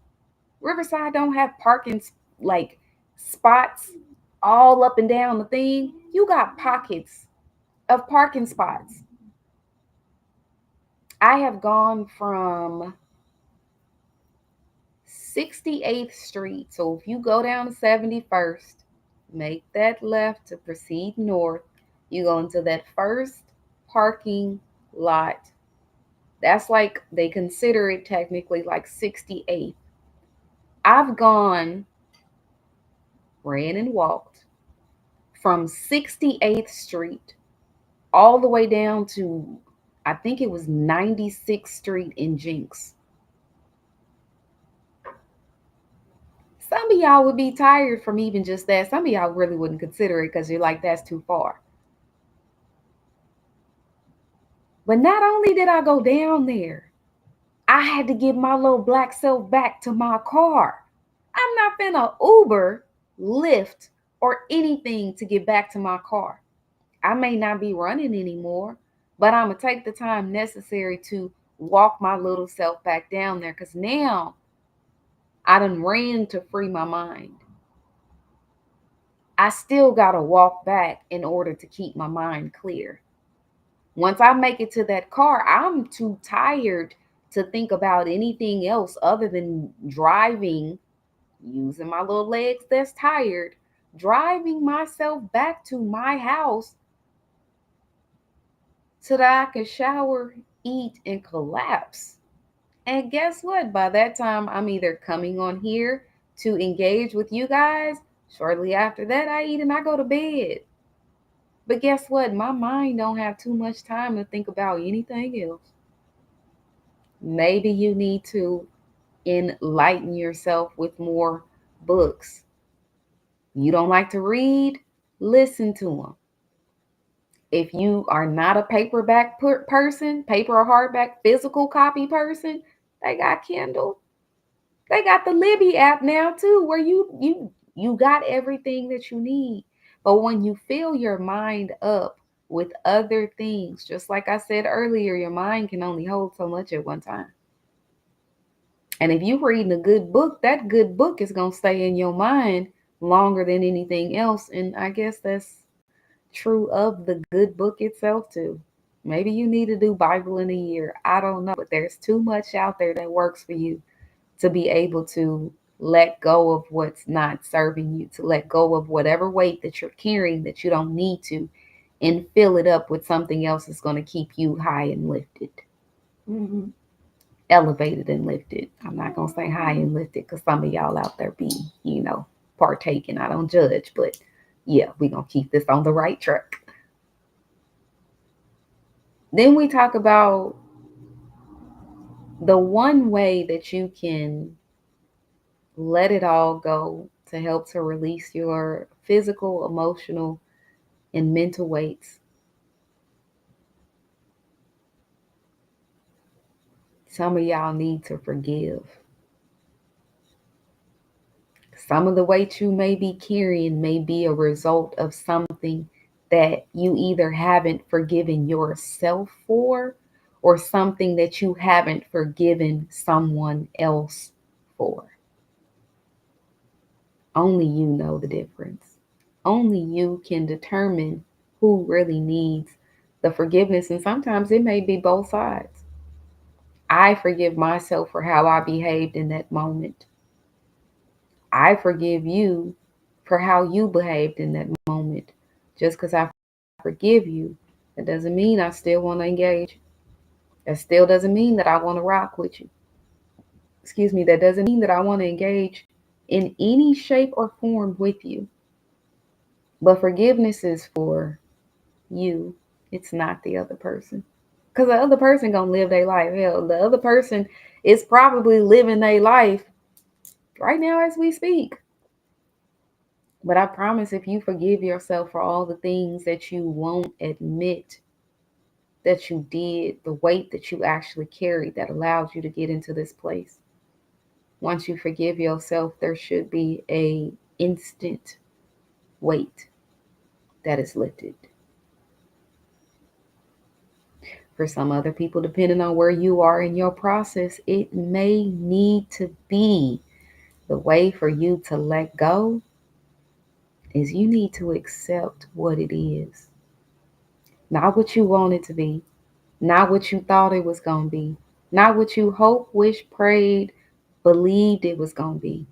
Riverside don't have parking like spots all up and down the thing. You got pockets of parking spots. I have gone from 68th Street. So if you go down to 71st, make that left to proceed north, you go into that first parking lot. That's like they consider it technically like 68th. I've gone, ran and walked from 68th Street all the way down to, I think it was 96th Street in Jinx. Some of y'all would be tired from even just that. Some of y'all really wouldn't consider it because you're like, that's too far. But not only did I go down there, I had to get my little black self back to my car. I'm not finna Uber, Lyft, or anything to get back to my car. I may not be running anymore, but I'm gonna take the time necessary to walk my little self back down there because now I done ran to free my mind. I still gotta walk back in order to keep my mind clear. Once I make it to that car, I'm too tired to think about anything else other than driving, using my little legs that's tired, driving myself back to my house so that I can shower, eat, and collapse. And guess what? By that time, I'm either coming on here to engage with you guys. Shortly after that, I eat and I go to bed. But guess what? My mind don't have too much time to think about anything else. Maybe you need to enlighten yourself with more books. You don't like to read? Listen to them. If you are not a paperback person, paper or hardback, physical copy person, they got Kindle. They got the Libby app now too, where you got everything that you need. But when you fill your mind up with other things, just like I said earlier, your mind can only hold so much at one time. And if you're reading a good book, that good book is going to stay in your mind longer than anything else. And I guess that's true of the good book itself too. Maybe you need to do Bible in a year. I don't know, but there's too much out there that works for you to be able to let go of what's not serving you, to let go of whatever weight that you're carrying that you don't need to, and fill it up with something else that's going to keep you high and lifted. Mm-hmm. Elevated and lifted. I'm not going to say high and lifted because some of y'all out there be, partaking. I don't judge, but yeah, we're going to keep this on the right track. Then we talk about the one way that you can let it all go to help to release your physical, emotional, and mental weights. Some of y'all need to forgive. Some of the weight you may be carrying may be a result of something that you either haven't forgiven yourself for or something that you haven't forgiven someone else for. Only you know the difference. Only you can determine who really needs the forgiveness. And sometimes it may be both sides. I forgive myself for how I behaved in that moment. I forgive you for how you behaved in that moment. Just because I forgive you, that doesn't mean I still want to engage. That still doesn't mean that I want to rock with you. Excuse me, that doesn't mean that I want to engage in any shape or form with you. But forgiveness is for you. It's not the other person. Because the other person gonna live their life. Hell, the other person is probably living their life right now as we speak. But I promise if you forgive yourself for all the things that you won't admit that you did, the weight that you actually carried that allowed you to get into this place. Once you forgive yourself, there should be a instant weight that is lifted. For some other people, depending on where you are in your process, it may need to be the way for you to let go is you need to accept what it is. Not what you want it to be, not what you thought it was going to be, not what you hoped, wished, prayed, believed it was going to be.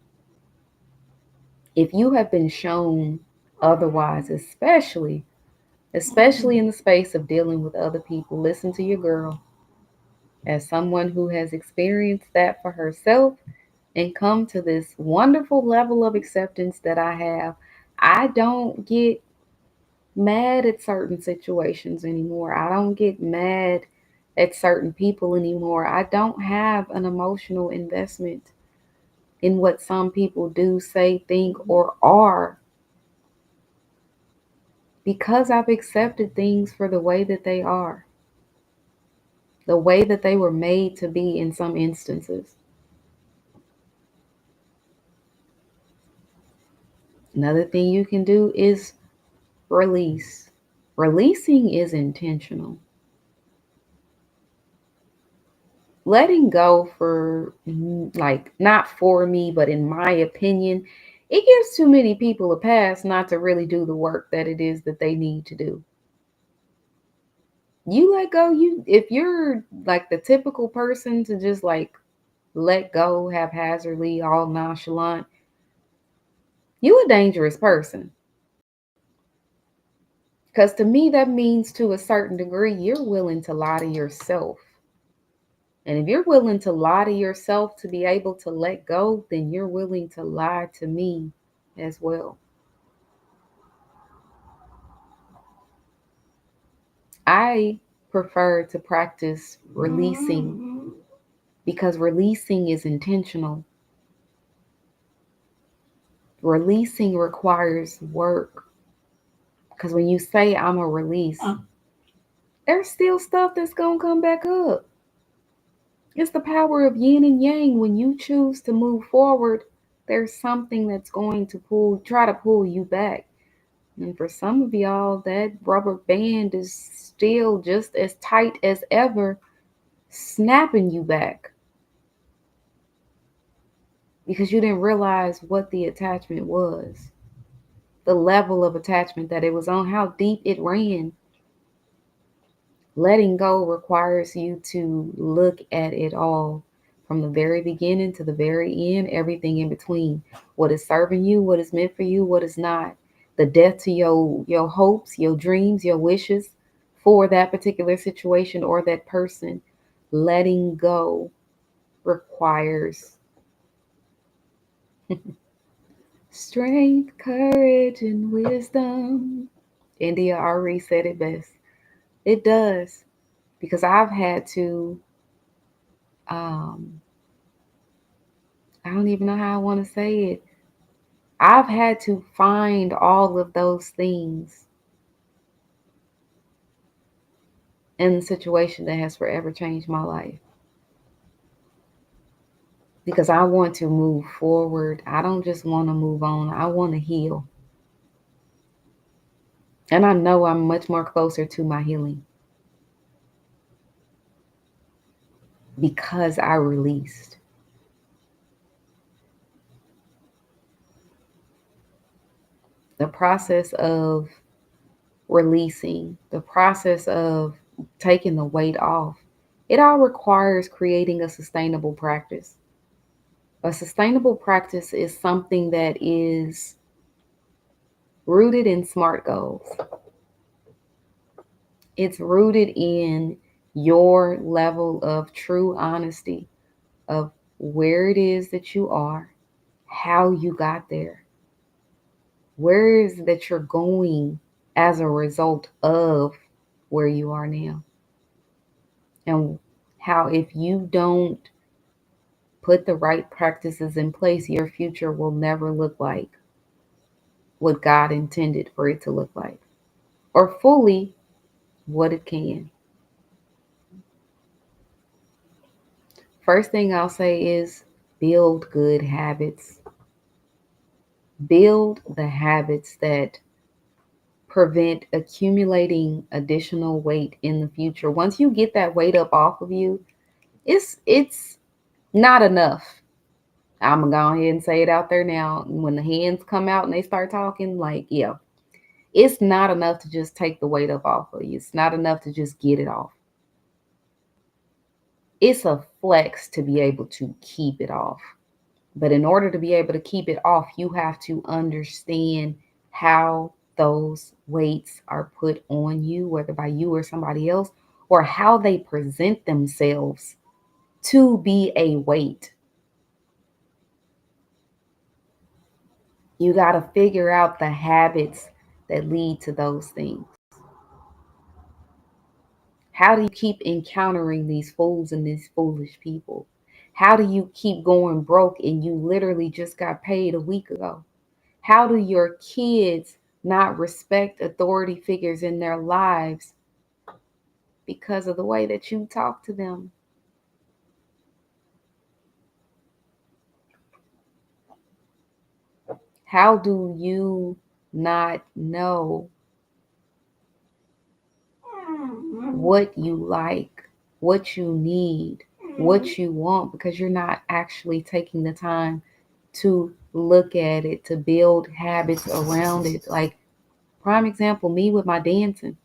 If you have been shown otherwise, especially in the space of dealing with other people, listen to your girl. As someone who has experienced that for herself and come to this wonderful level of acceptance that I have, I don't get mad at certain situations anymore. I don't get mad at certain people anymore. I don't have an emotional investment in what some people do, say, think, or are because I've accepted things for the way that they are, the way that they were made to be in some instances. Another thing you can do is release. Releasing is intentional. Letting go for, like, not for me, but in my opinion, it gives too many people a pass not to really do the work that it is that they need to do. You let go, if you're like the typical person to just like let go haphazardly, all nonchalant, you a dangerous person. Because to me, that means to a certain degree, you're willing to lie to yourself. And if you're willing to lie to yourself to be able to let go, then you're willing to lie to me as well. I prefer to practice releasing because releasing is intentional. Releasing requires work. Because when you say I'm a release, there's still stuff that's going to come back up. It's the power of yin and yang. When you choose to move forward, there's something that's going to try to pull you back. And for some of y'all, that rubber band is still just as tight as ever, snapping you back because you didn't realize what the attachment was, the level of attachment that it was on, how deep it ran. Letting go requires you to look at it all from the very beginning to the very end, everything in between. What is serving you, what is meant for you, what is not. The death to your hopes, your dreams, your wishes for that particular situation or that person. Letting go requires strength, courage, and wisdom. India already said it best. It does. Because I've had to, um, I don't even know how I want to say it. I've had to find all of those things in the situation that has forever changed my life. Because I want to move forward. I don't just want to move on. I want to heal. And I know I'm much more closer to my healing because I released. The process of releasing, the process of taking the weight off, it all requires creating a sustainable practice. A sustainable practice is something that is rooted in SMART goals. It's rooted in your level of true honesty of where it is that you are, how you got there, where is that you're going as a result of where you are now. And how, if you don't put the right practices in place, your future will never look like what God intended for it to look like, or fully what it can. First thing I'll say is build good habits. Build the habits that prevent accumulating additional weight in the future. Once you get that weight up off of you, it's not enough. I'm gonna go ahead and say it out there now. When the hands come out and they start talking, like, yeah, it's not enough to just take the weight up off of you. It's not enough to just get it off. It's a flex to be able to keep it off. But in order to be able to keep it off, you have to understand how those weights are put on you, whether by you or somebody else, or how they present themselves to be a weight. You got to figure out the habits that lead to those things. How do you keep encountering these fools and these foolish people? How do you keep going broke and you literally just got paid a week ago? How do your kids not respect authority figures in their lives because of the way that you talk to them? How do you not know what you like, what you need, what you want, because you're not actually taking the time to look at it, to build habits around it? Like, prime example, me with my dancing.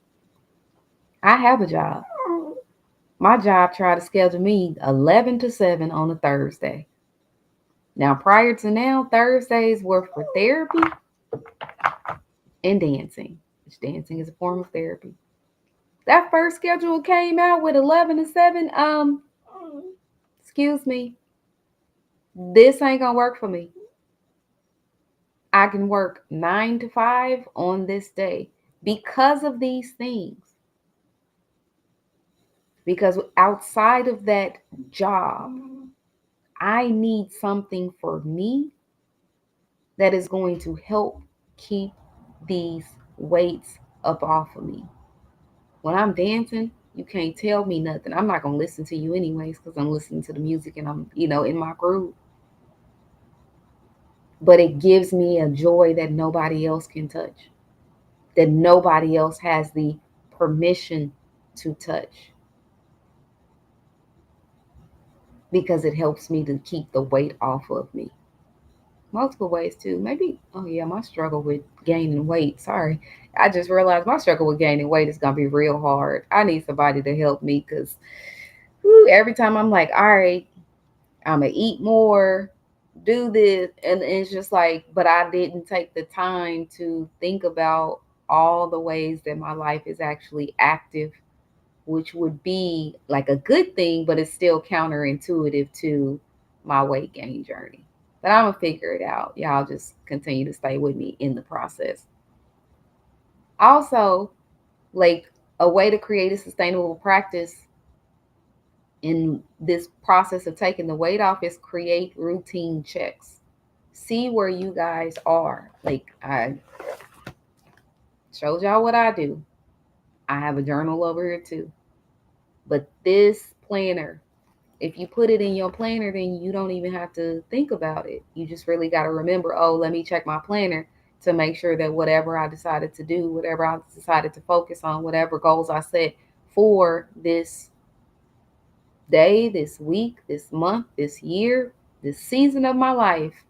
I have a job. My job tried to schedule me 11 to 7 on a Thursday. Now, prior to now, Thursdays were for therapy and dancing, which dancing is a form of therapy. That first schedule came out with 11 to 7. Excuse me, this ain't gonna work for me. I can work 9 to 5 on this day because of these things. Because outside of that job, I need something for me that is going to help keep these weights up off of me. When I'm dancing, you can't tell me nothing. I'm not going to listen to you anyways because I'm listening to the music and I'm, in my groove. But it gives me a joy that nobody else can touch, that nobody else has the permission to touch, because it helps me to keep the weight off of me. Multiple ways too. Maybe, oh yeah, my struggle with gaining weight. Sorry. I just realized my struggle with gaining weight is going to be real hard. I need somebody to help me because every time I'm like, all right, I'm going to eat more, do this. And it's just like, but I didn't take the time to think about all the ways that my life is actually active, which would be like a good thing, but it's still counterintuitive to my weight gain journey. But I'm going to figure it out. Y'all just continue to stay with me in the process. Also, like, a way to create a sustainable practice in this process of taking the weight off is create routine checks. See where you guys are. Like, I showed y'all what I do. I have a journal over here too. But this planner, if you put it in your planner, then you don't even have to think about it. You just really got to remember, oh, let me check my planner to make sure that whatever I decided to do, whatever I decided to focus on, whatever goals I set for this day, this week, this month, this year, this season of my life,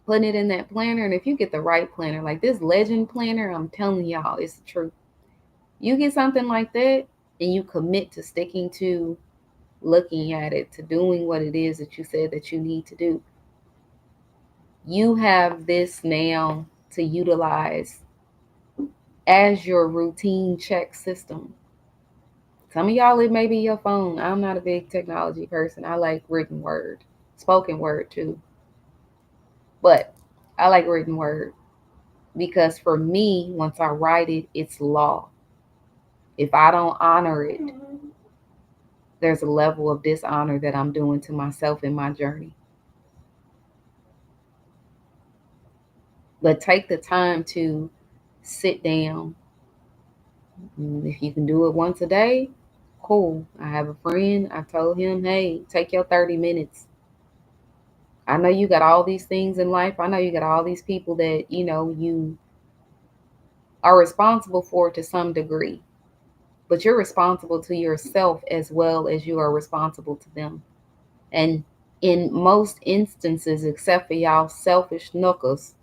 putting it in that planner. And if you get the right planner, like this legend planner, I'm telling y'all, it's the truth. You get something like that and you commit to sticking to looking at it, to doing what it is that you said that you need to do. You have this now to utilize as your routine check system. Some of y'all, it may be your phone. I'm not a big technology person. I like written word, spoken word too. But I like written word because for me, once I write it, it's law. If I don't honor it, there's a level of dishonor that I'm doing to myself in my journey. But take the time to sit down. If you can do it once a day, cool. I have a friend. I told him, hey, take your 30 minutes. I know you got all these things in life. I know you got all these people that, you are responsible for to some degree. But you're responsible to yourself as well as you are responsible to them. And in most instances, except for y'all selfish knuckles,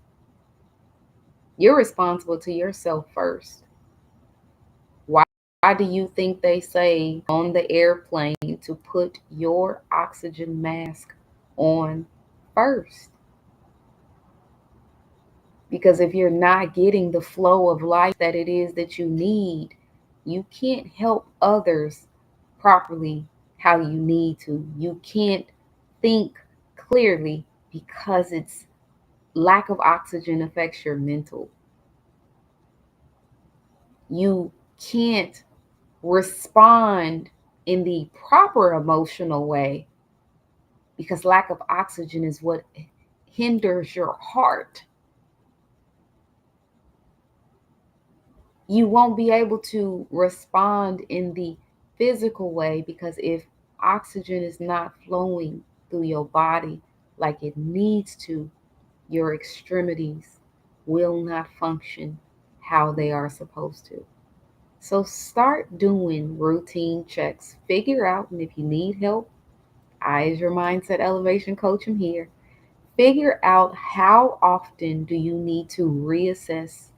you're responsible to yourself first. Why, why do you think they say on the airplane to put your oxygen mask on first? Because if you're not getting the flow of life that it is that you need, you can't help others properly how you need to. You can't think clearly because it's lack of oxygen affects your mental. You can't respond in the proper emotional way because lack of oxygen is what hinders your heart. You won't be able to respond in the physical way because if oxygen is not flowing through your body like it needs to, your extremities will not function how they are supposed to. So start doing routine checks. Figure out, and if you need help, I, as your mindset elevation coach, am here. Figure out how often do you need to reassess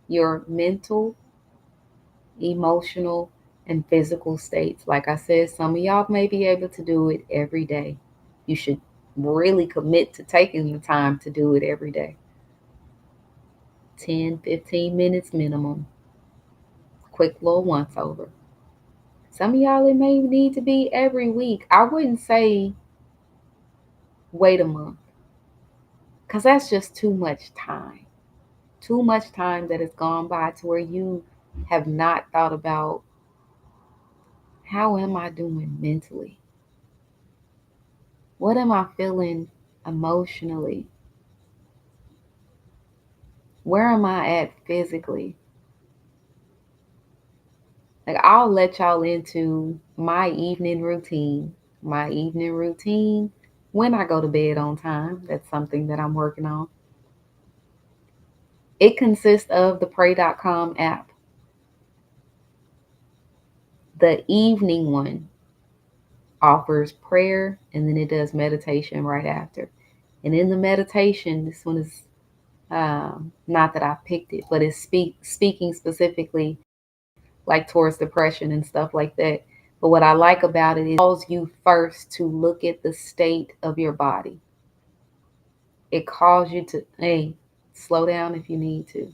your mental, emotional, and physical states. Like I said, some of y'all may be able to do it every day. You should really commit to taking the time to do it every day. 10, 15 minutes minimum. Quick little once over. Some of y'all, it may need to be every week. I wouldn't say wait a month because that's just too much time. Too much time that has gone by to where you have not thought about how am I doing mentally? What am I feeling emotionally? Where am I at physically? Like, I'll let y'all into my evening routine. My evening routine when I go to bed on time. That's something that I'm working on. It consists of the pray.com app. The evening one offers prayer and then it does meditation right after. And in the meditation, this one is not that I picked it, but it's speaking specifically like towards depression and stuff like that. But what I like about it is it calls you first to look at the state of your body. It calls you to, hey, slow down if you need to.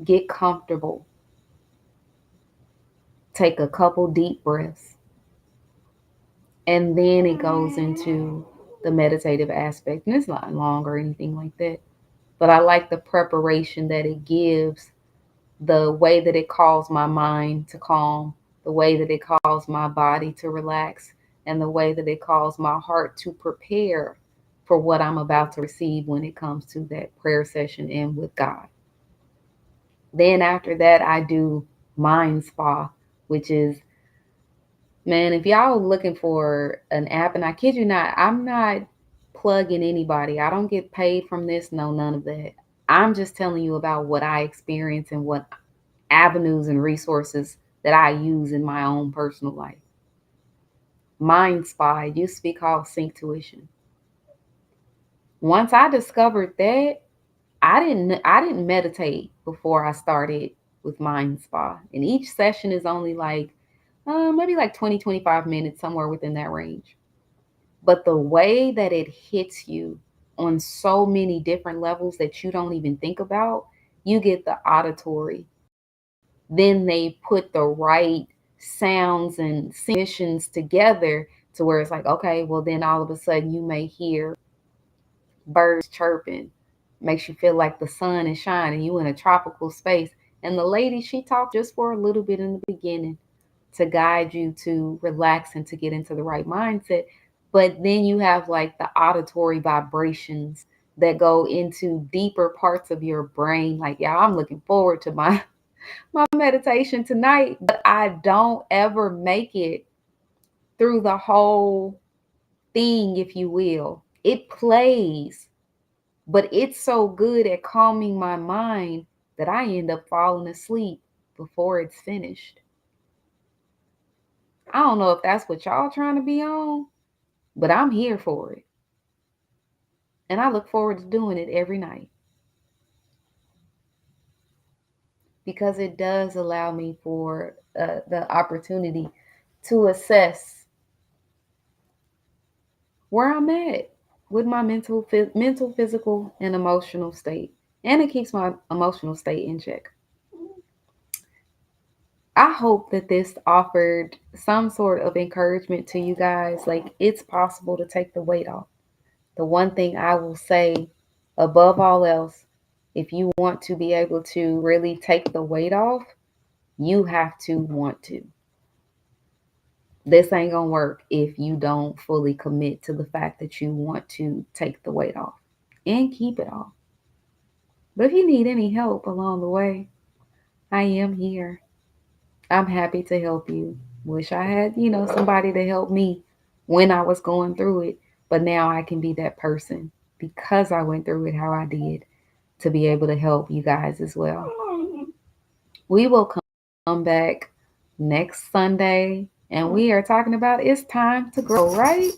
Get comfortable. Take a couple deep breaths. And then it goes into the meditative aspect. And it's not long or anything like that. But I like the preparation that it gives, the way that it calls my mind to calm, the way that it calls my body to relax, and the way that it calls my heart to prepare for what I'm about to receive when it comes to that prayer session and with God. Then after that, I do Mind Spa, which is, man, if y'all looking for an app, and I kid you not, I'm not plugging anybody. I don't get paid from this, no, none of that. I'm just telling you about what I experience and what avenues and resources that I use in my own personal life. Mind Spa used to be called Sync Tuition. Once I discovered that, I didn't meditate before I started with Mind Spa. And each session is only like maybe like 20, 25 minutes, somewhere within that range. But the way that it hits you on so many different levels that you don't even think about, You get the auditory. Then they put the right sounds and emissions together to where it's like, okay, well, then all of a sudden you may hear birds chirping, makes you feel like the sun is shining, you in a tropical space. And the lady, she talked just for a little bit in the beginning to guide you to relax and to get into the right mindset. But then you have like the auditory vibrations that go into deeper parts of your brain. Like, yeah, I'm looking forward to my meditation tonight, but I don't ever make it through the whole thing, if you will. It plays, but it's so good at calming my mind that I end up falling asleep before it's finished. I don't know if that's what y'all trying to be on, but I'm here for it. And I look forward to doing it every night because it does allow me for the opportunity to assess where I'm at with my mental, physical, and emotional state. And it keeps my emotional state in check. I hope that this offered some sort of encouragement to you guys. Like, it's possible to take the weight off. The one thing I will say above all else, if you want to be able to really take the weight off, you have to want to. This ain't gonna work if you don't fully commit to the fact that you want to take the weight off and keep it off. But if you need any help along the way, I am here. I'm happy to help you. Wish I had, somebody to help me when I was going through it. But now I can be that person because I went through it how I did to be able to help you guys as well. We will come back next Sunday and we are talking about it's time to grow, right?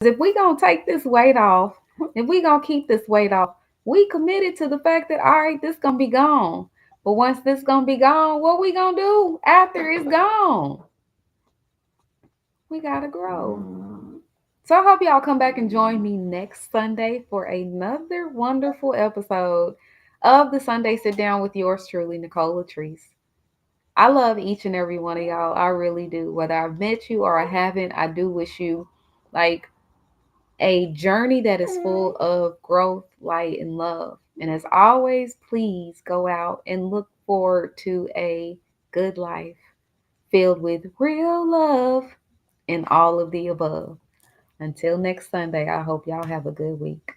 If we gonna take this weight off, if we gonna keep this weight off, we committed to the fact that all right, this gonna be gone. But once this gonna be gone, what we gonna do after it's gone? We gotta grow. So I hope y'all come back and join me next Sunday for another wonderful episode of the Sunday Sit Down with yours truly, Nicole LaTreece. I love each and every one of y'all. I really do. Whether I've met you or I haven't, I do wish you like a journey that is full of growth, light, and love. And as always, please go out and look forward to a good life filled with real love and all of the above. Until next Sunday, I hope y'all have a good week.